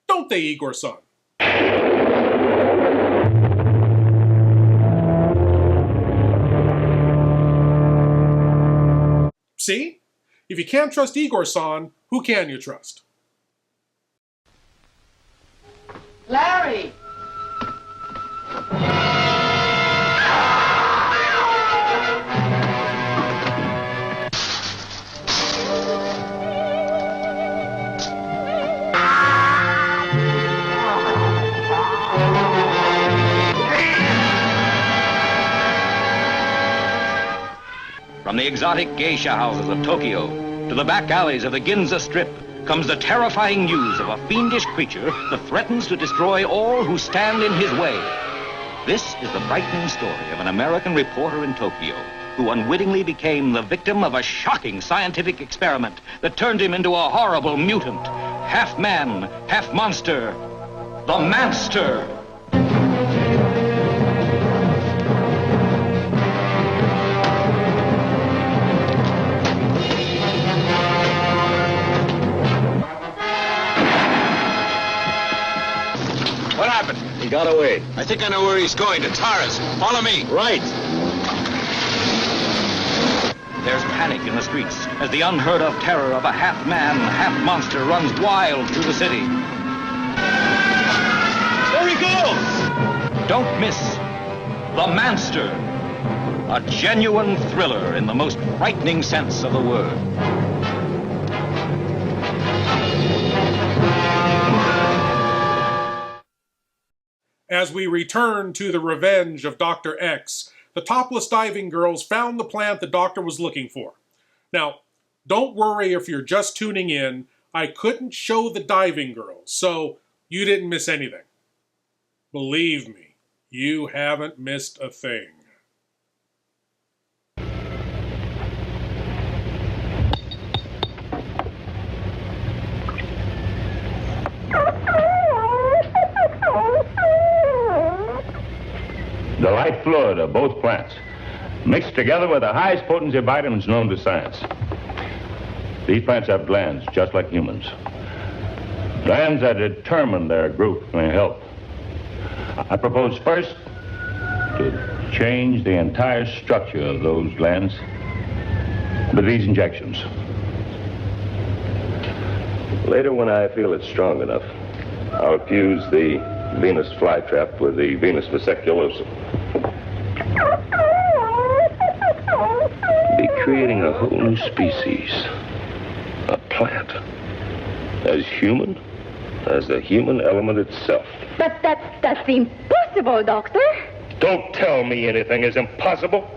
Don't they, Igor-san? See? If you can't trust Igor-san, who can you trust? Larry! From the exotic geisha houses of Tokyo to the back alleys of the Ginza Strip comes the terrifying news of a fiendish creature that threatens to destroy all who stand in his way. This is the frightening story of an American reporter in Tokyo who unwittingly became the victim of a shocking scientific experiment that turned him into a horrible mutant, half man, half monster, the Manster. What happened? He got away. I think I know where he's going, to Taurus. Follow me. Right. There's panic in the streets as the unheard-of terror of a half-man, half-monster runs wild through the city. There he goes! Don't miss The Manster, a genuine thriller in the most frightening sense of the word. As we return to the revenge of Dr. X, the topless diving girls found the plant the Doctor was looking for. Now, don't worry if you're just tuning in. I couldn't show the diving girls, so you didn't miss anything. Believe me, you haven't missed a thing. The light fluid of both plants, mixed together with the highest potency vitamins known to science. These plants have glands, just like humans. Glands that determine their growth and health. I propose first to change the entire structure of those glands with these injections. Later, when I feel it's strong enough, I'll fuse the Venus flytrap with the Venus vesiculosum. Be creating a whole new species. A plant. As human as the human element itself. But that's impossible, Doctor. Don't tell me anything is impossible.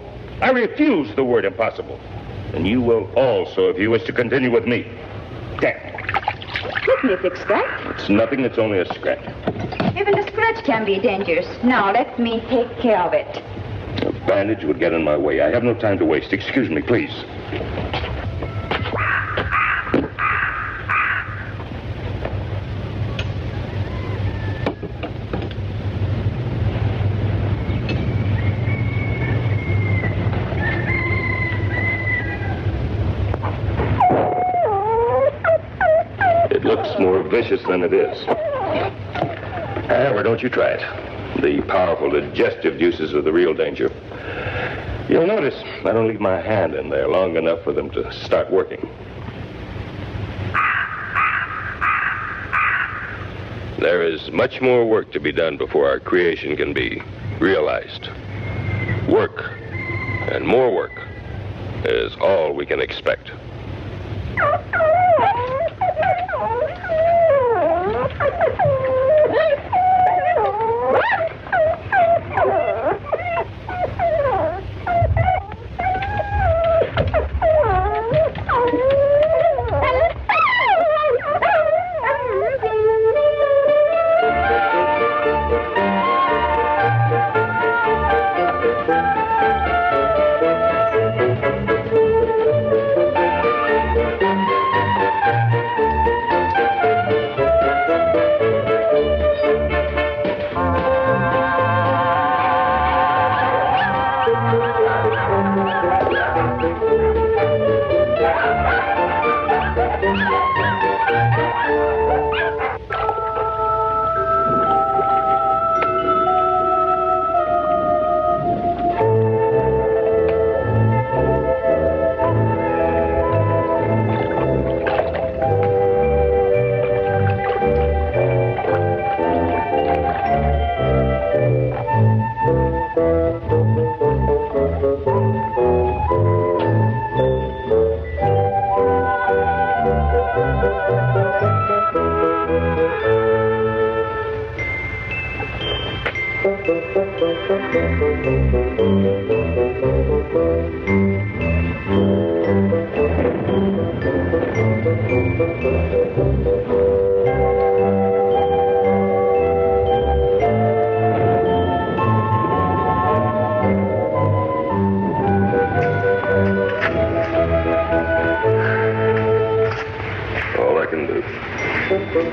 I refuse the word impossible. And you will also if you wish to continue with me. Damn. Let me fix that. It's nothing, it's only a scratch. Even the scratch can be dangerous. Now let me take care of it. A bandage would get in my way. I have no time to waste. Excuse me, please. It looks more vicious than it is. However, don't you try it. The powerful digestive juices are the real danger. You'll notice I don't leave my hand in there long enough for them to start working. There is much more work to be done before our creation can be realized. Work, and more work, is all we can expect.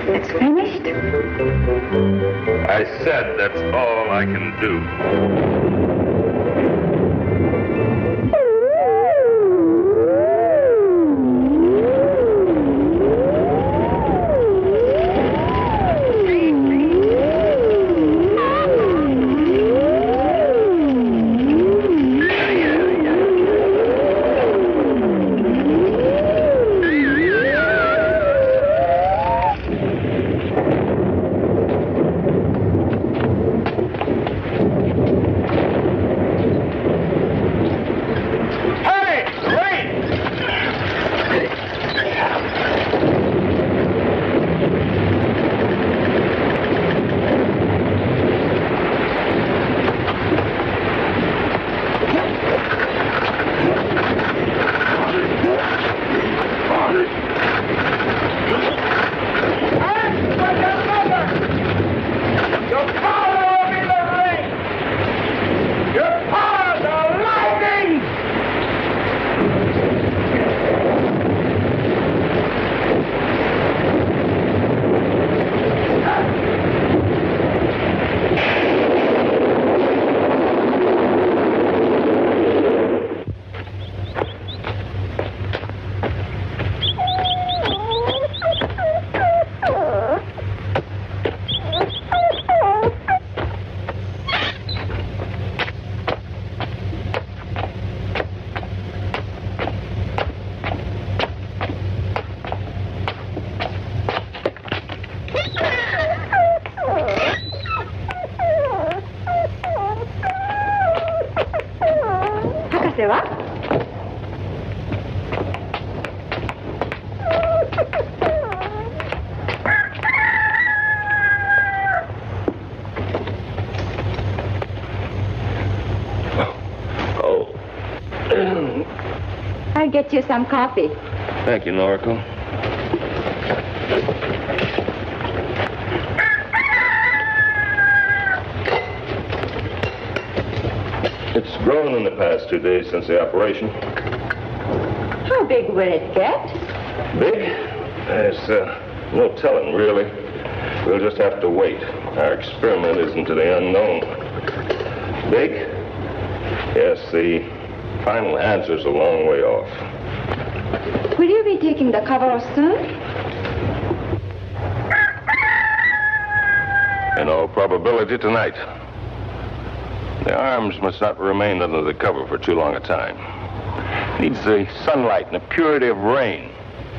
It's finished? I said that's all I can do. get you some coffee. Thank you, Noriko. It's grown in the past 2 days since the operation. How big will it get? Big? There's no telling, really. We'll just have to wait. Our experiment is into the unknown. Big? Yes, the final answer's a long way off. Will you be taking the cover off soon? In all probability, tonight. The arms must not remain under the cover for too long a time. Needs the sunlight and the purity of rain.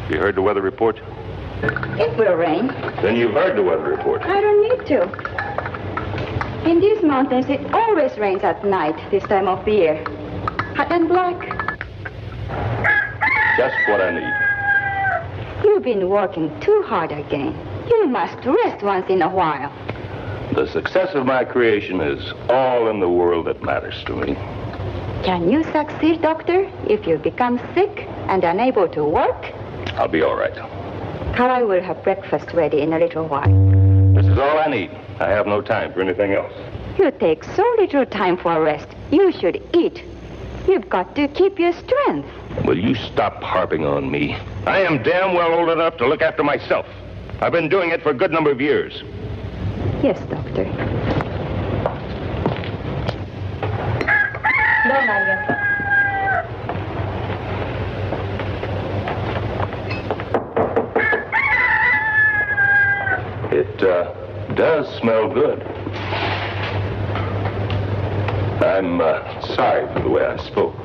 Have you heard the weather report? It will rain. Then you've heard the weather report. I don't need to. In these mountains, it always rains at night this time of the year. Hot and black. Just what I need. You've been working too hard again. You must rest once in a while. The success of my creation is all in the world that matters to me. Can you succeed, Doctor, if you become sick and unable to work? I'll be all right. Carl will have breakfast ready in a little while. This is all I need. I have no time for anything else. You take so little time for rest. You should eat. You've got to keep your strength. Will you stop harping on me? I am damn well old enough to look after myself. I've been doing it for a good number of years. Yes, Doctor. It does smell good. I'm sorry for the way I spoke.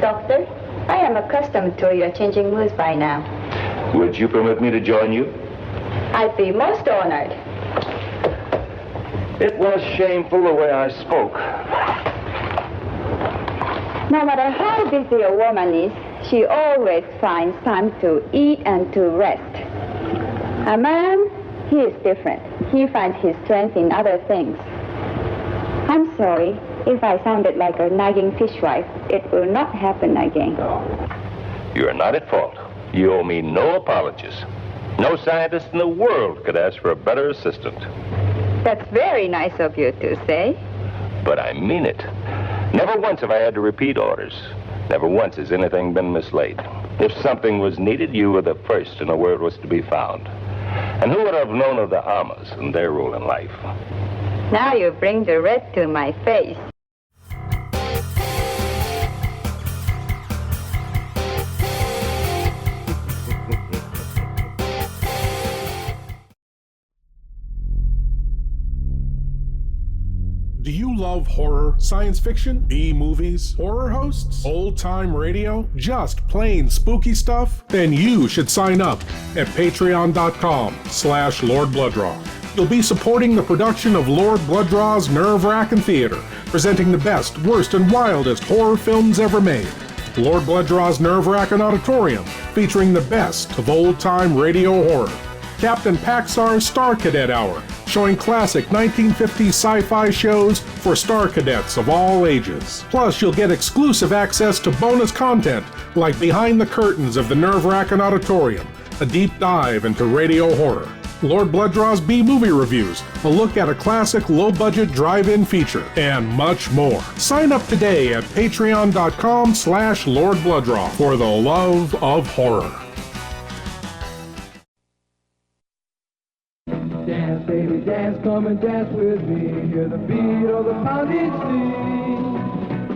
Doctor, I am accustomed to your changing moods by now. Would you permit me to join you? I'd be most honored. It was shameful the way I spoke. No matter how busy a woman is, she always finds time to eat and to rest. A man, he is different. He finds his strength in other things. I'm sorry if I sounded like a nagging fishwife. It will not happen again. No. You're not at fault. You owe me no apologies. No scientist in the world could ask for a better assistant. That's very nice of you to say. But I mean it. Never once have I had to repeat orders. Never once has anything been mislaid. If something was needed, you were the first to know where it was to be found. And who would have known of the Amas and their role in life? Now you bring the red to my face. Do you love horror, science fiction, B-movies, horror hosts, old-time radio, just plain spooky stuff? Then you should sign up at patreon.com/Lord Blood-Rah. You'll be supporting the production of Lord Blood-Rah's Nerve-Wrackin Theater, presenting the best, worst, and wildest horror films ever made. Lord Blood-Rah's Nerve-Wrackin Auditorium, featuring the best of old-time radio horror. Captain Paxar's Star Cadet Hour, showing classic 1950s sci-fi shows for Star Cadets of all ages. Plus, you'll get exclusive access to bonus content like Behind the Curtains of the Nerve-Wrackin Auditorium, a deep dive into radio horror. Lord Blood-Rah's B-movie reviews, a look at a classic low-budget drive-in feature, and much more. Sign up today at patreon.com/Lord Blood-Rah for the love of horror. Dance, baby, dance, come and dance with me. Hear the beat of the pounding sea.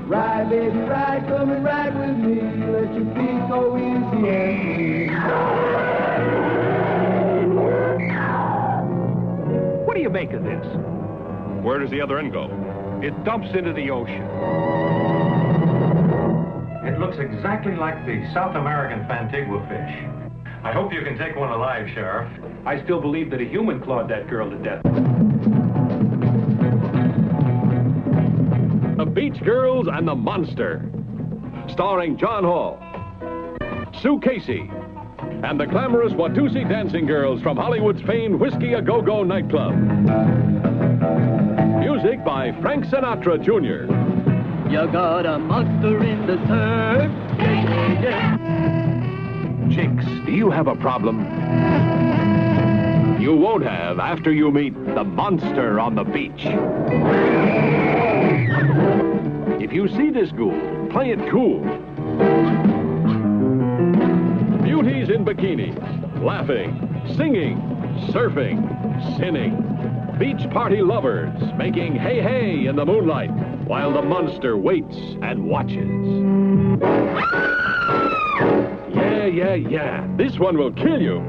Ride, baby, ride, come and ride with me. Let your feet go easy. What do you make of this? Where does the other end go? It dumps into the ocean. It looks exactly like the South American Fantigua fish. I hope you can take one alive, Sheriff. I still believe that a human clawed that girl to death. The Beach Girls and the Monster, starring John Hall, Sue Casey, and the glamorous Watusi dancing girls from Hollywood's famed Whiskey A Go-Go nightclub. Music by Frank Sinatra Jr. You got a monster in the surf. Chicks, do you have a problem? You won't have after you meet the monster on the beach. If you see this ghoul, play it cool. Beauties in bikinis, laughing, singing, surfing, sinning. Beach party lovers making hey hey in the moonlight while the monster waits and watches. Yeah. This one will kill you.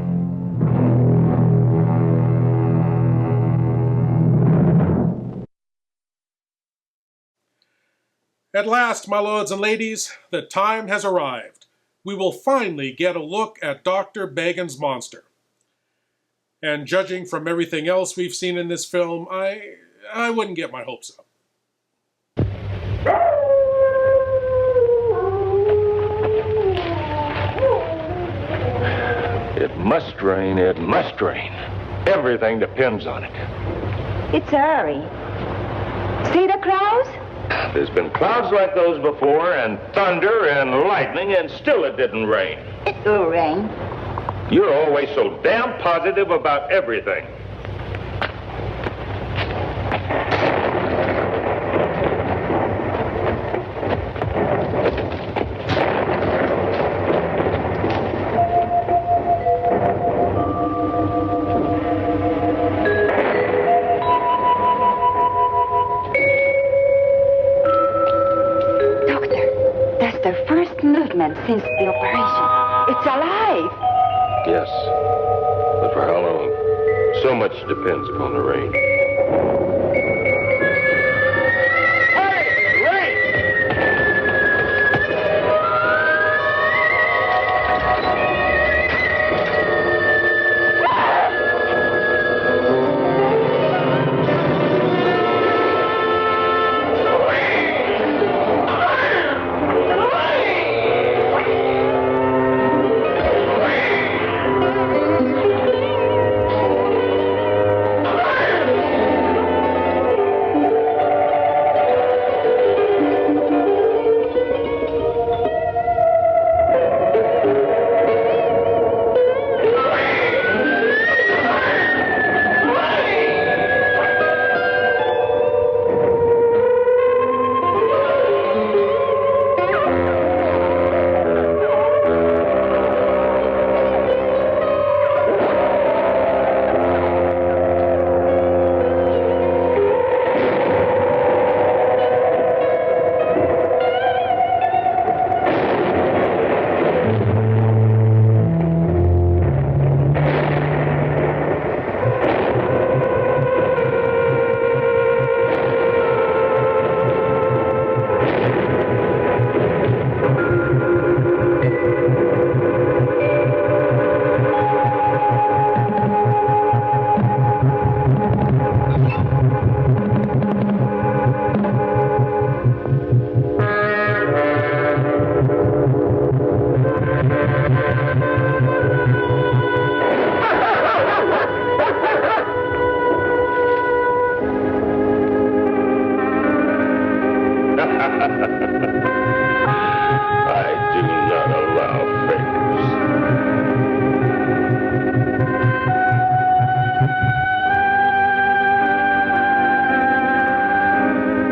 At last, my lords and ladies, the time has arrived. We will finally get a look at Dr. Bagan's monster. And judging from everything else we've seen in this film, I wouldn't get my hopes up. It must rain, it must rain. Everything depends on it. It's early. See the clouds? There's been clouds like those before, and thunder and lightning, and still it didn't rain. It will rain. You're always so damn positive about everything. Since the operation. It's alive. Yes. But for how long? So much depends upon the rain.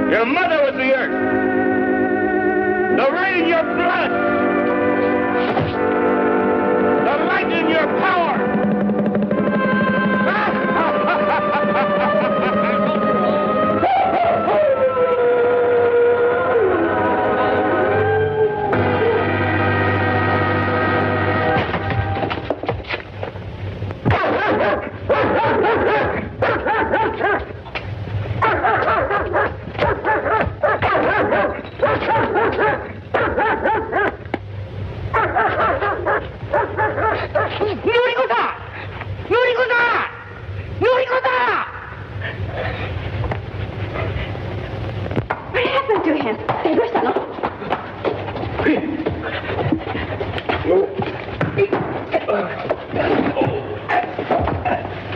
Your mother was the earth. The rain in your blood. The light in your power. What happened to him?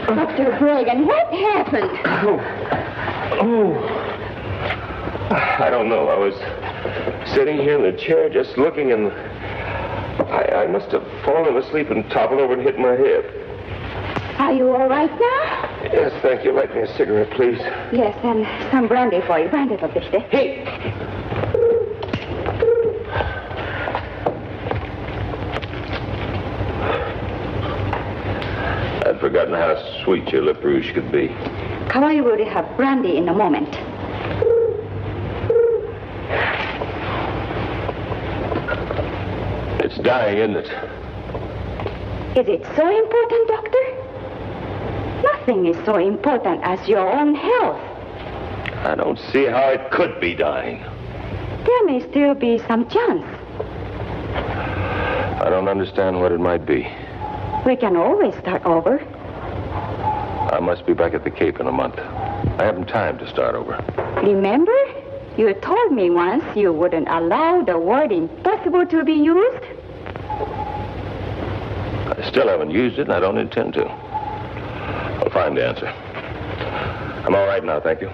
Dr. Brean, what happened? I don't know. I was sitting here in the chair just looking, and must have fallen asleep and toppled over and hit my head. Are you all right now? Yes, thank you. Light me a cigarette, please. Yes, and some brandy for you. Brandy for bitte. Hey! I'd forgotten how sweet your lip rouge could be. Kawai will have brandy in a moment. It's dying, isn't it? Is it so important, Doctor? Nothing is so important as your own health. I don't see how it could be dying. There may still be some chance. I don't understand what it might be. We can always start over. I must be back at the Cape in a month. I haven't time to start over. Remember? You told me once you wouldn't allow the word impossible to be used. I still haven't used it, and I don't intend to. I'll find the answer. I'm all right now, thank you.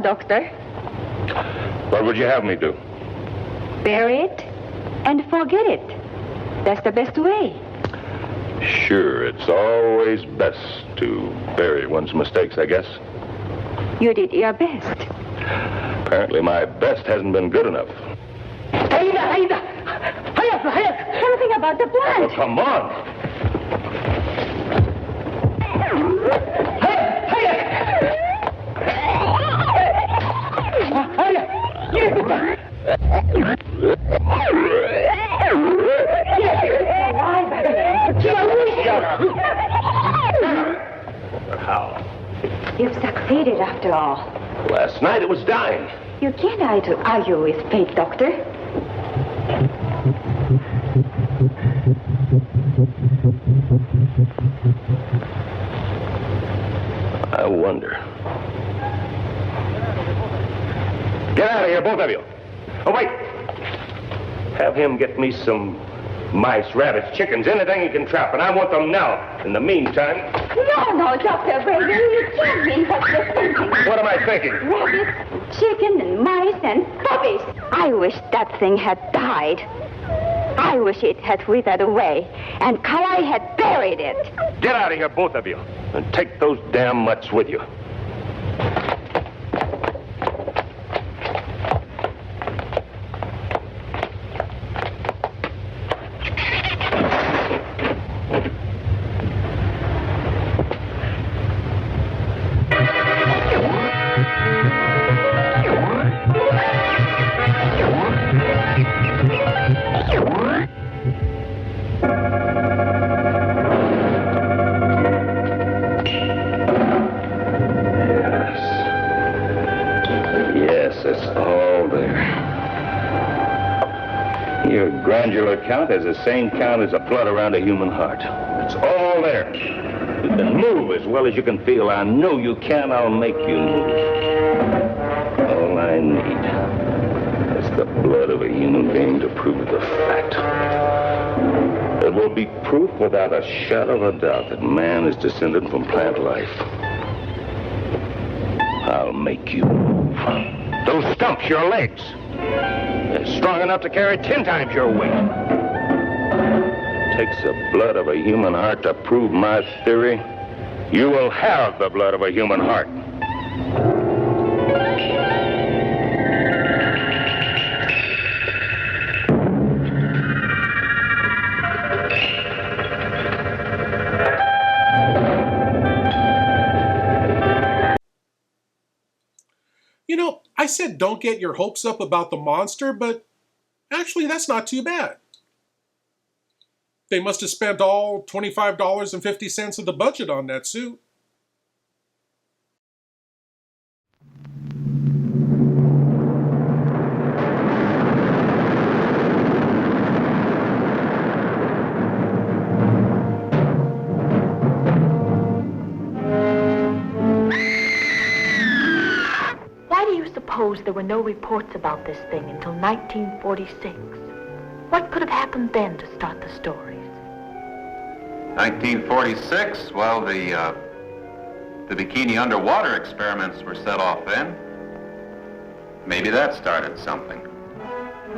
Doctor. What would you have me do? Bury it and forget it. That's the best way. Sure, it's always best to bury one's mistakes, I guess. You did your best. Apparently my best hasn't been good enough. Aida! Hayat! Something about the plant. Oh, come on! How? You've succeeded after all. Last night it was dying. You can't argue with fate, Doctor. I wonder. Get out of here, both of you. Oh, wait. Have him get me some mice, rabbits, chickens, anything he can trap, and I want them now. In the meantime... No, Dr. Brean, you can't mean what you're thinking. What am I thinking? Rabbits, chicken, and mice, and puppies. I wish that thing had died. I wish it had withered away, and Kawai had buried it. Get out of here, both of you, and take those damn mutts with you. Yes, all there. Your glandular count has the same count as the blood around a human heart. It's all there. You can move as well as you can feel. I know you can. I'll make you move. All I need is the blood of a human being to prove the fact. It will be proof without a shadow of a doubt that man is descended from plant life. I'll make you move. Those stumps, your legs. They're strong enough to carry 10 times your weight. It takes the blood of a human heart to prove my theory. You will have the blood of a human heart. You know, I said don't get your hopes up about the monster, but actually that's not too bad. They must have spent all $25.50 of the budget on that suit. Suppose there were no reports about this thing until 1946. What could have happened then to start the stories? 1946? Well, the bikini underwater experiments were set off then. Maybe that started something.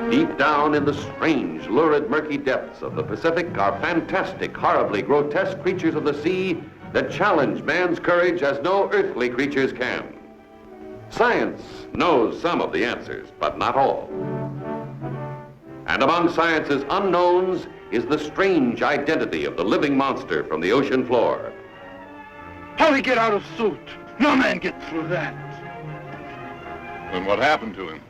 Deep down in the strange, lurid, murky depths of the Pacific are fantastic, horribly grotesque creatures of the sea that challenge man's courage as no earthly creatures can. Science knows some of the answers, but not all. And among science's unknowns is the strange identity of the living monster from the ocean floor. How did he get out of suit? No man gets through that. And what happened to him?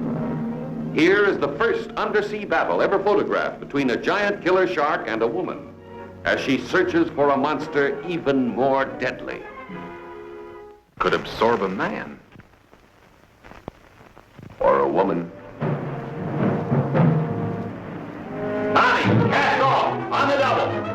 Here is the first undersea battle ever photographed between a giant killer shark and a woman, as she searches for a monster even more deadly. Could absorb a man. Or a woman. Bonnie, cast off on the double.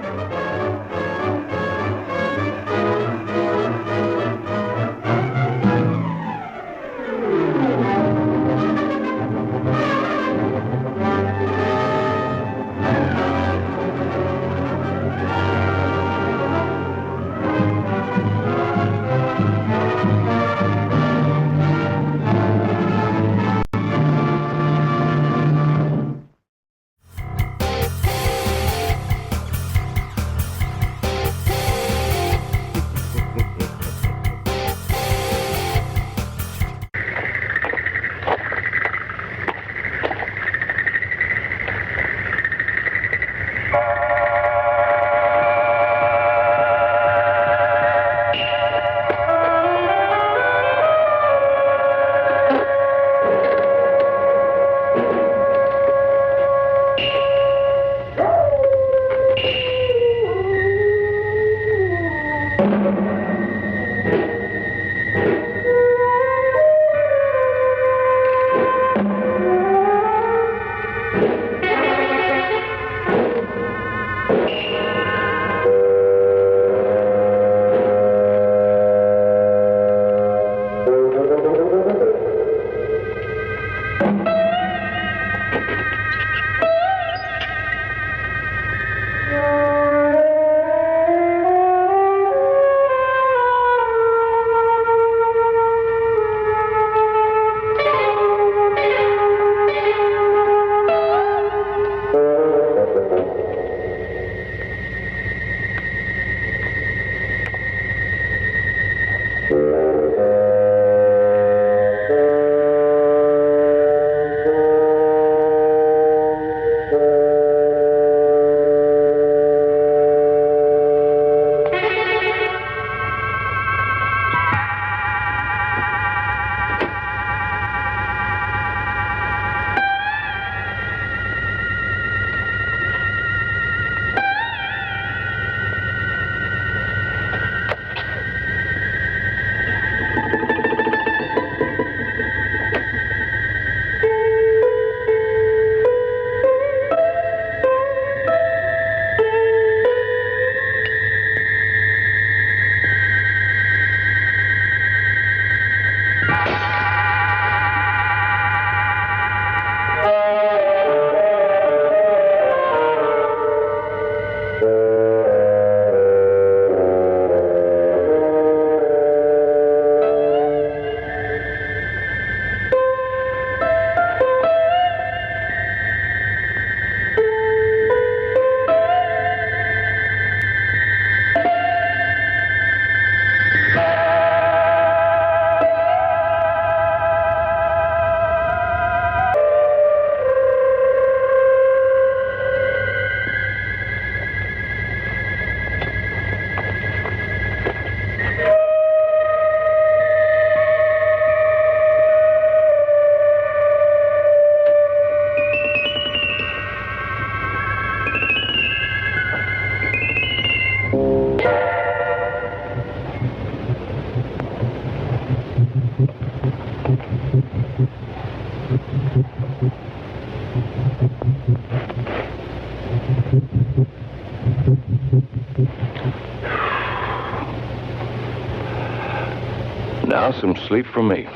Now some sleep for me.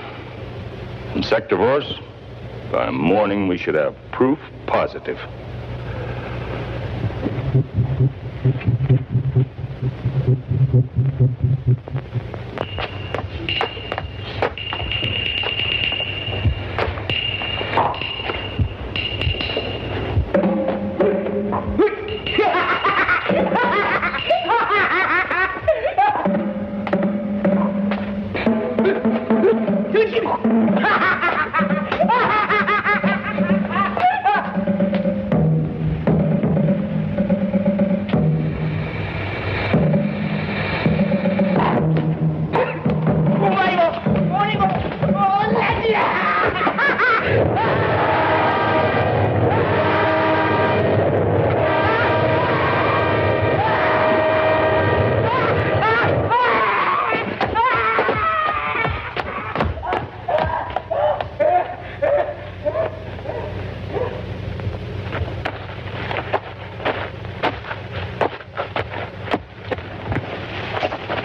Insectivores, by morning we should have proof positive.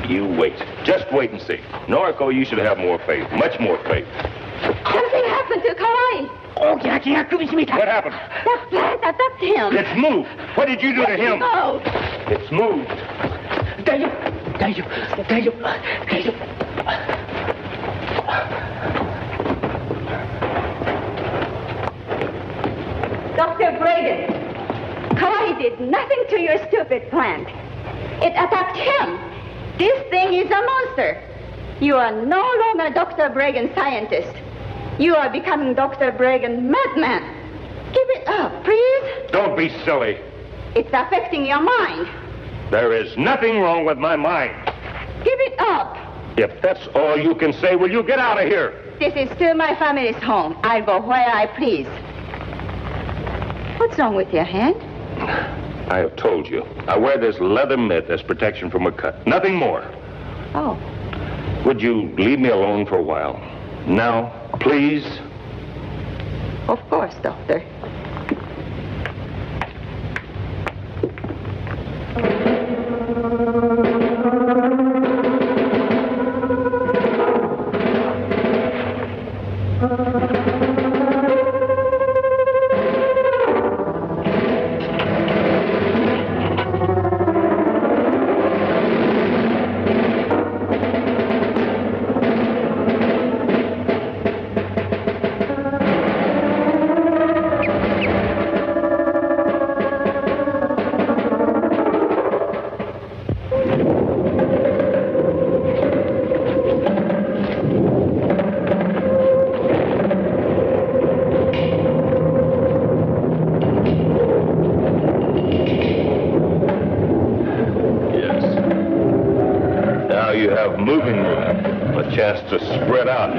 You wait. Just wait and see. Noriko, you should have more faith. Much more faith. Something happened to Kawaii. What happened? That plant attacked him. It's moved. What did you do to him? No. It's moved. Dr. Brean, Kawaii did nothing to your stupid plant. It attacked him. This thing is a monster. You are no longer Dr. Brean scientist. You are becoming Dr. Brean madman. Give it up, please. Don't be silly. It's affecting your mind. There is nothing wrong with my mind. Give it up. If that's all you can say, will you get out of here? This is still my family's home. I'll go where I please. What's wrong with your hand? I have told you. I wear this leather mitt as protection from a cut. Nothing more. Oh. Would you leave me alone for a while? Now, please? Of course, Doctor. Chance to spread out.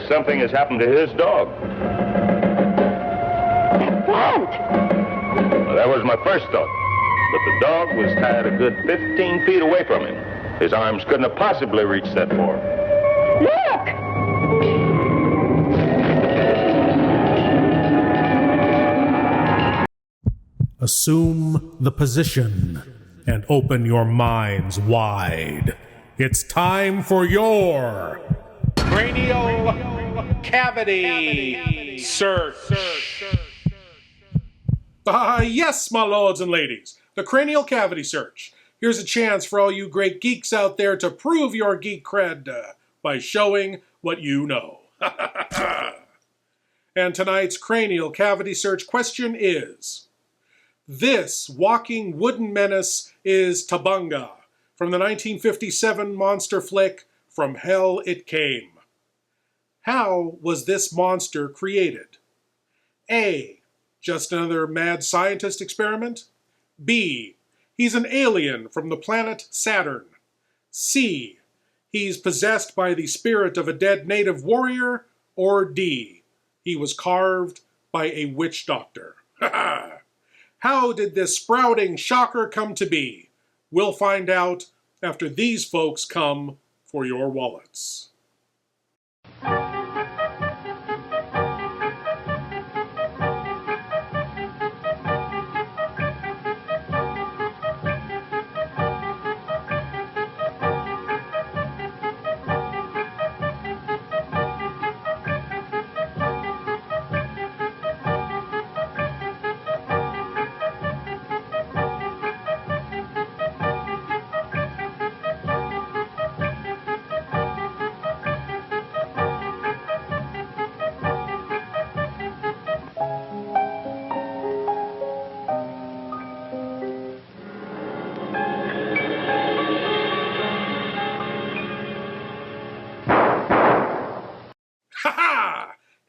Something has happened to his dog. Plant! Well, that was my first thought. But the dog was tied a good 15 feet away from him. His arms couldn't have possibly reached that far. Look! Assume the position and open your minds wide. It's time for your cranial cavity search. Yes, my lords and ladies, the cranial cavity search. Here's a chance for all you great geeks out there to prove your geek cred by showing what you know. And tonight's cranial cavity search question is: this walking wooden menace is Tabunga, from the 1957 monster flick From Hell It Came. How was this monster created? A. Just another mad scientist experiment? B. He's an alien from the planet Saturn. C. He's possessed by the spirit of a dead native warrior. Or D. He was carved by a witch doctor. How did this sprouting shocker come to be? We'll find out after these folks come for your wallets.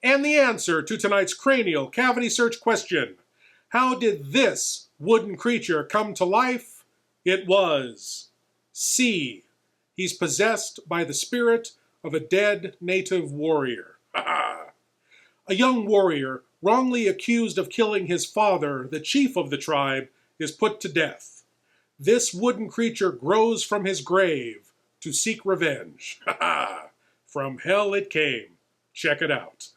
And the answer to tonight's cranial cavity search question: how did this wooden creature come to life? It was C. He's possessed by the spirit of a dead native warrior. A young warrior wrongly accused of killing his father, the chief of the tribe, is put to death. This wooden creature grows from his grave to seek revenge. From hell it came. Check it out.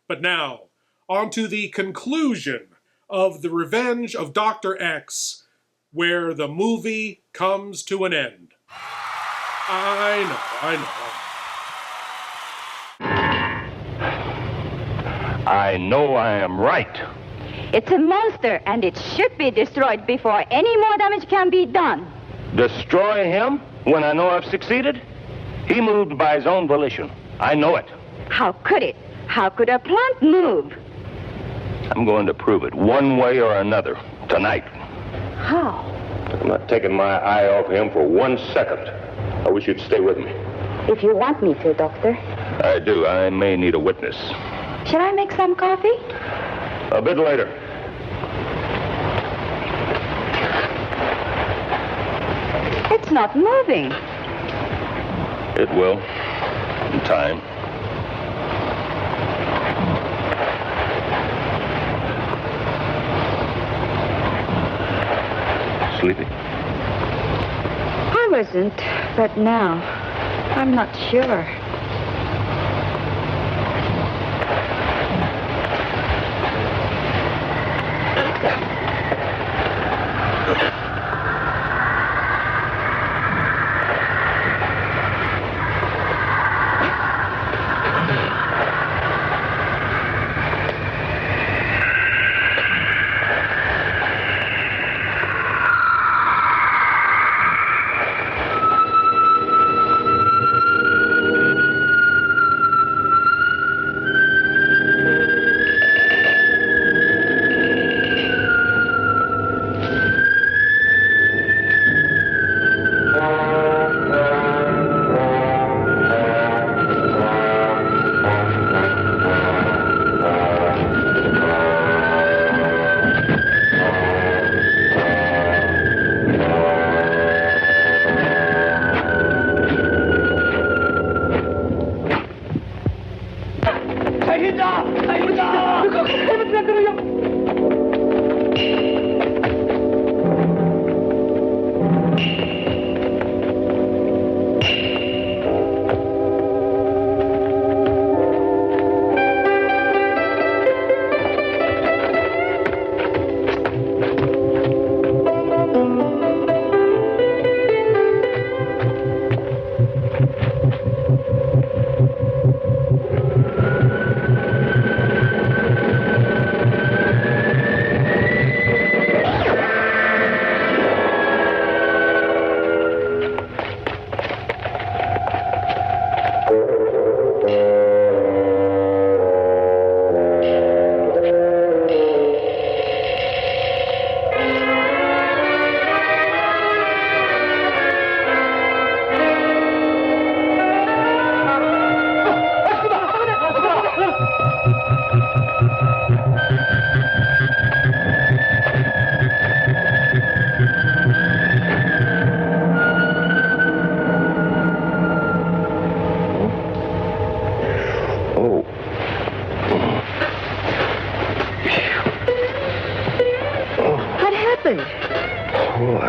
But now, on to the conclusion of The Revenge of Dr. X, where the movie comes to an end. I know I am right. It's a monster, and it should be destroyed before any more damage can be done. Destroy him when I know I've succeeded? He moved by his own volition. I know it. How could it? How could a plant move? I'm going to prove it one way or another tonight. How? I'm not taking my eye off him for 1 second. I wish you'd stay with me. If you want me to, Doctor. I do. I may need a witness. Shall I make some coffee? A bit later. It's not moving. It will. In time. Sleepy? I wasn't, but now I'm not sure.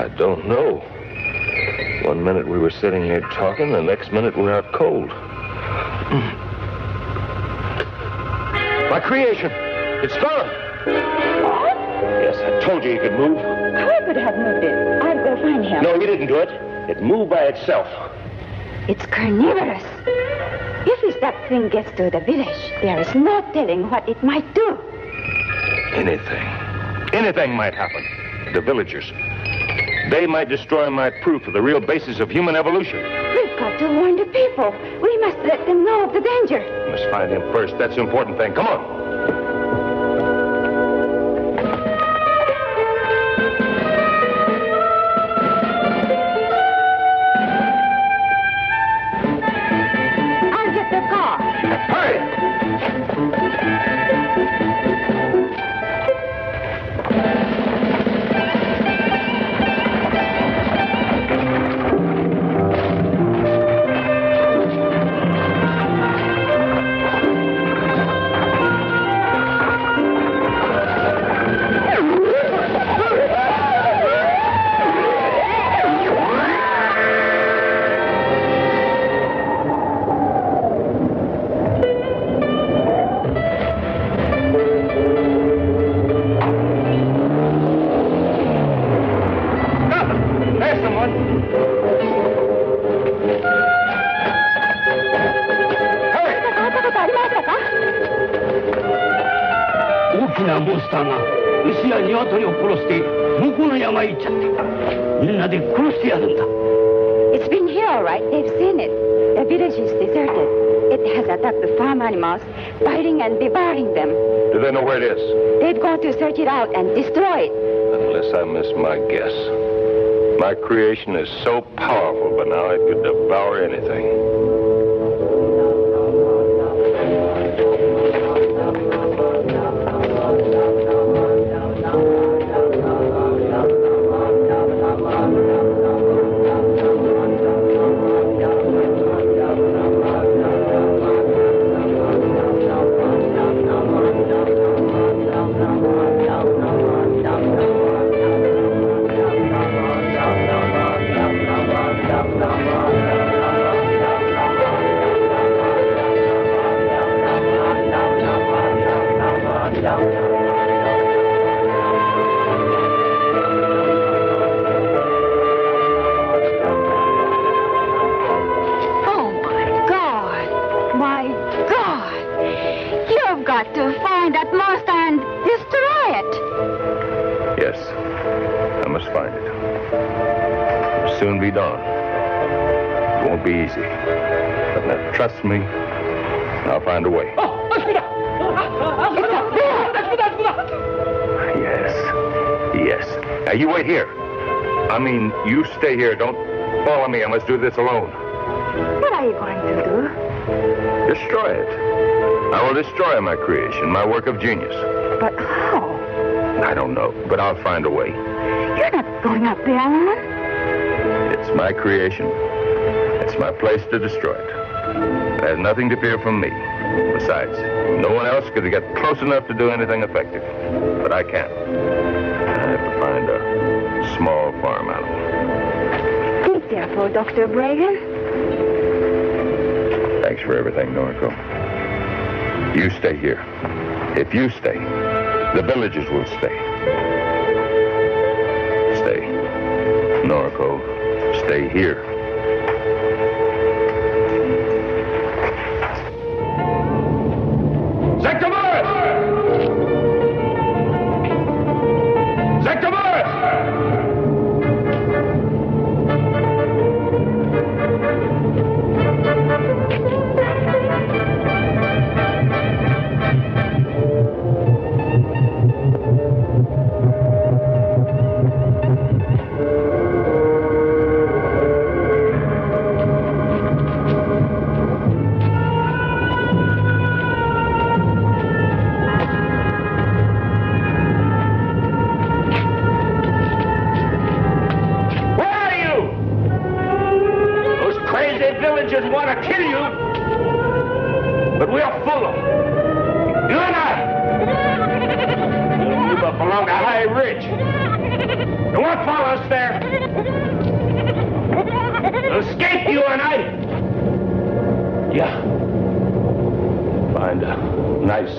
I don't know. One minute we were sitting here talking, the next minute we're out cold. My creation! It's gone! What? Yes, I told you could move. I could have moved it. I'll go find him. No, you didn't do it. It moved by itself. It's carnivorous. If that thing gets to the village, there is no telling what it might do. Anything. Anything might happen. The villagers. They might destroy my proof of the real basis of human evolution. We've got to warn the people. We must let them know of the danger. We must find him first. That's the important thing. Come on. It's been here, all right. They've seen it. The village is deserted. It has attacked the farm animals, biting and devouring them. Do they know where it is? They've gone to search it out and destroy it. Unless I miss my guess. My creation is so powerful, but now it could devour anything. Trust me, I'll find a way. Yes. Now, you wait here. I mean, you stay here. Don't follow me. I must do this alone. What are you going to do? Destroy it. I will destroy my creation, my work of genius. But how? I don't know, but I'll find a way. You're not going up there alone. It's my creation. It's my place to destroy it. It has nothing to fear from me. Besides, no one else could get close enough to do anything effective. But I can't. I have to find a small farm animal. Be careful, Dr. Brean. Thanks for everything, Noriko. You stay here. If you stay, the villagers will stay. Stay. Noriko, stay here.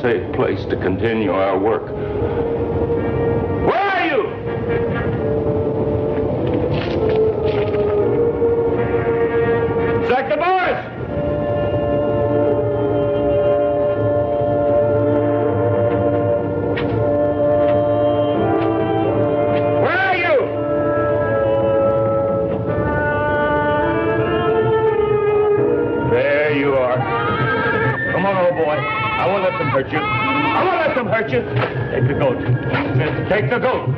safe place to continue our work. Where are you? Sector boys! I won't let them hurt you. I won't let them hurt you. Take the goat. Take the goat.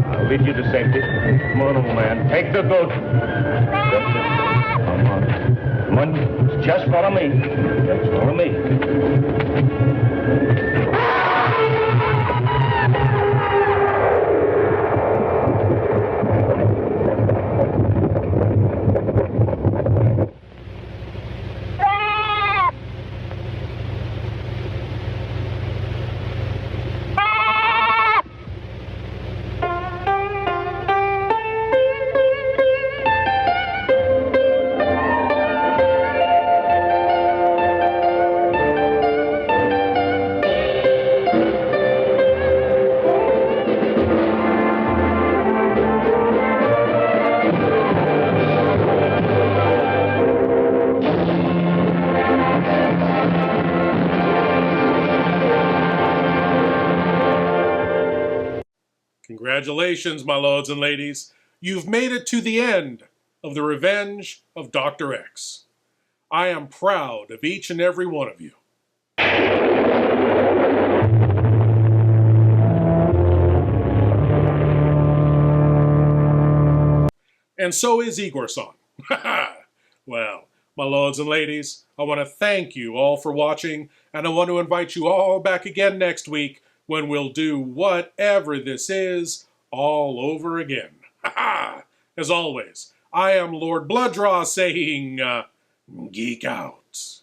I'll lead you to safety. Come on, old man. Take the goat. That's it. Come on. Come on. Just follow me. Just follow me. Congratulations, my lords and ladies. You've made it to the end of The Revenge of Dr. X. I am proud of each and every one of you. And so is Igor-san. Well, my lords and ladies, I want to thank you all for watching, and I want to invite you all back again next week when we'll do whatever this is all over again. As always, I am Lord Blood-Rah saying, geek out.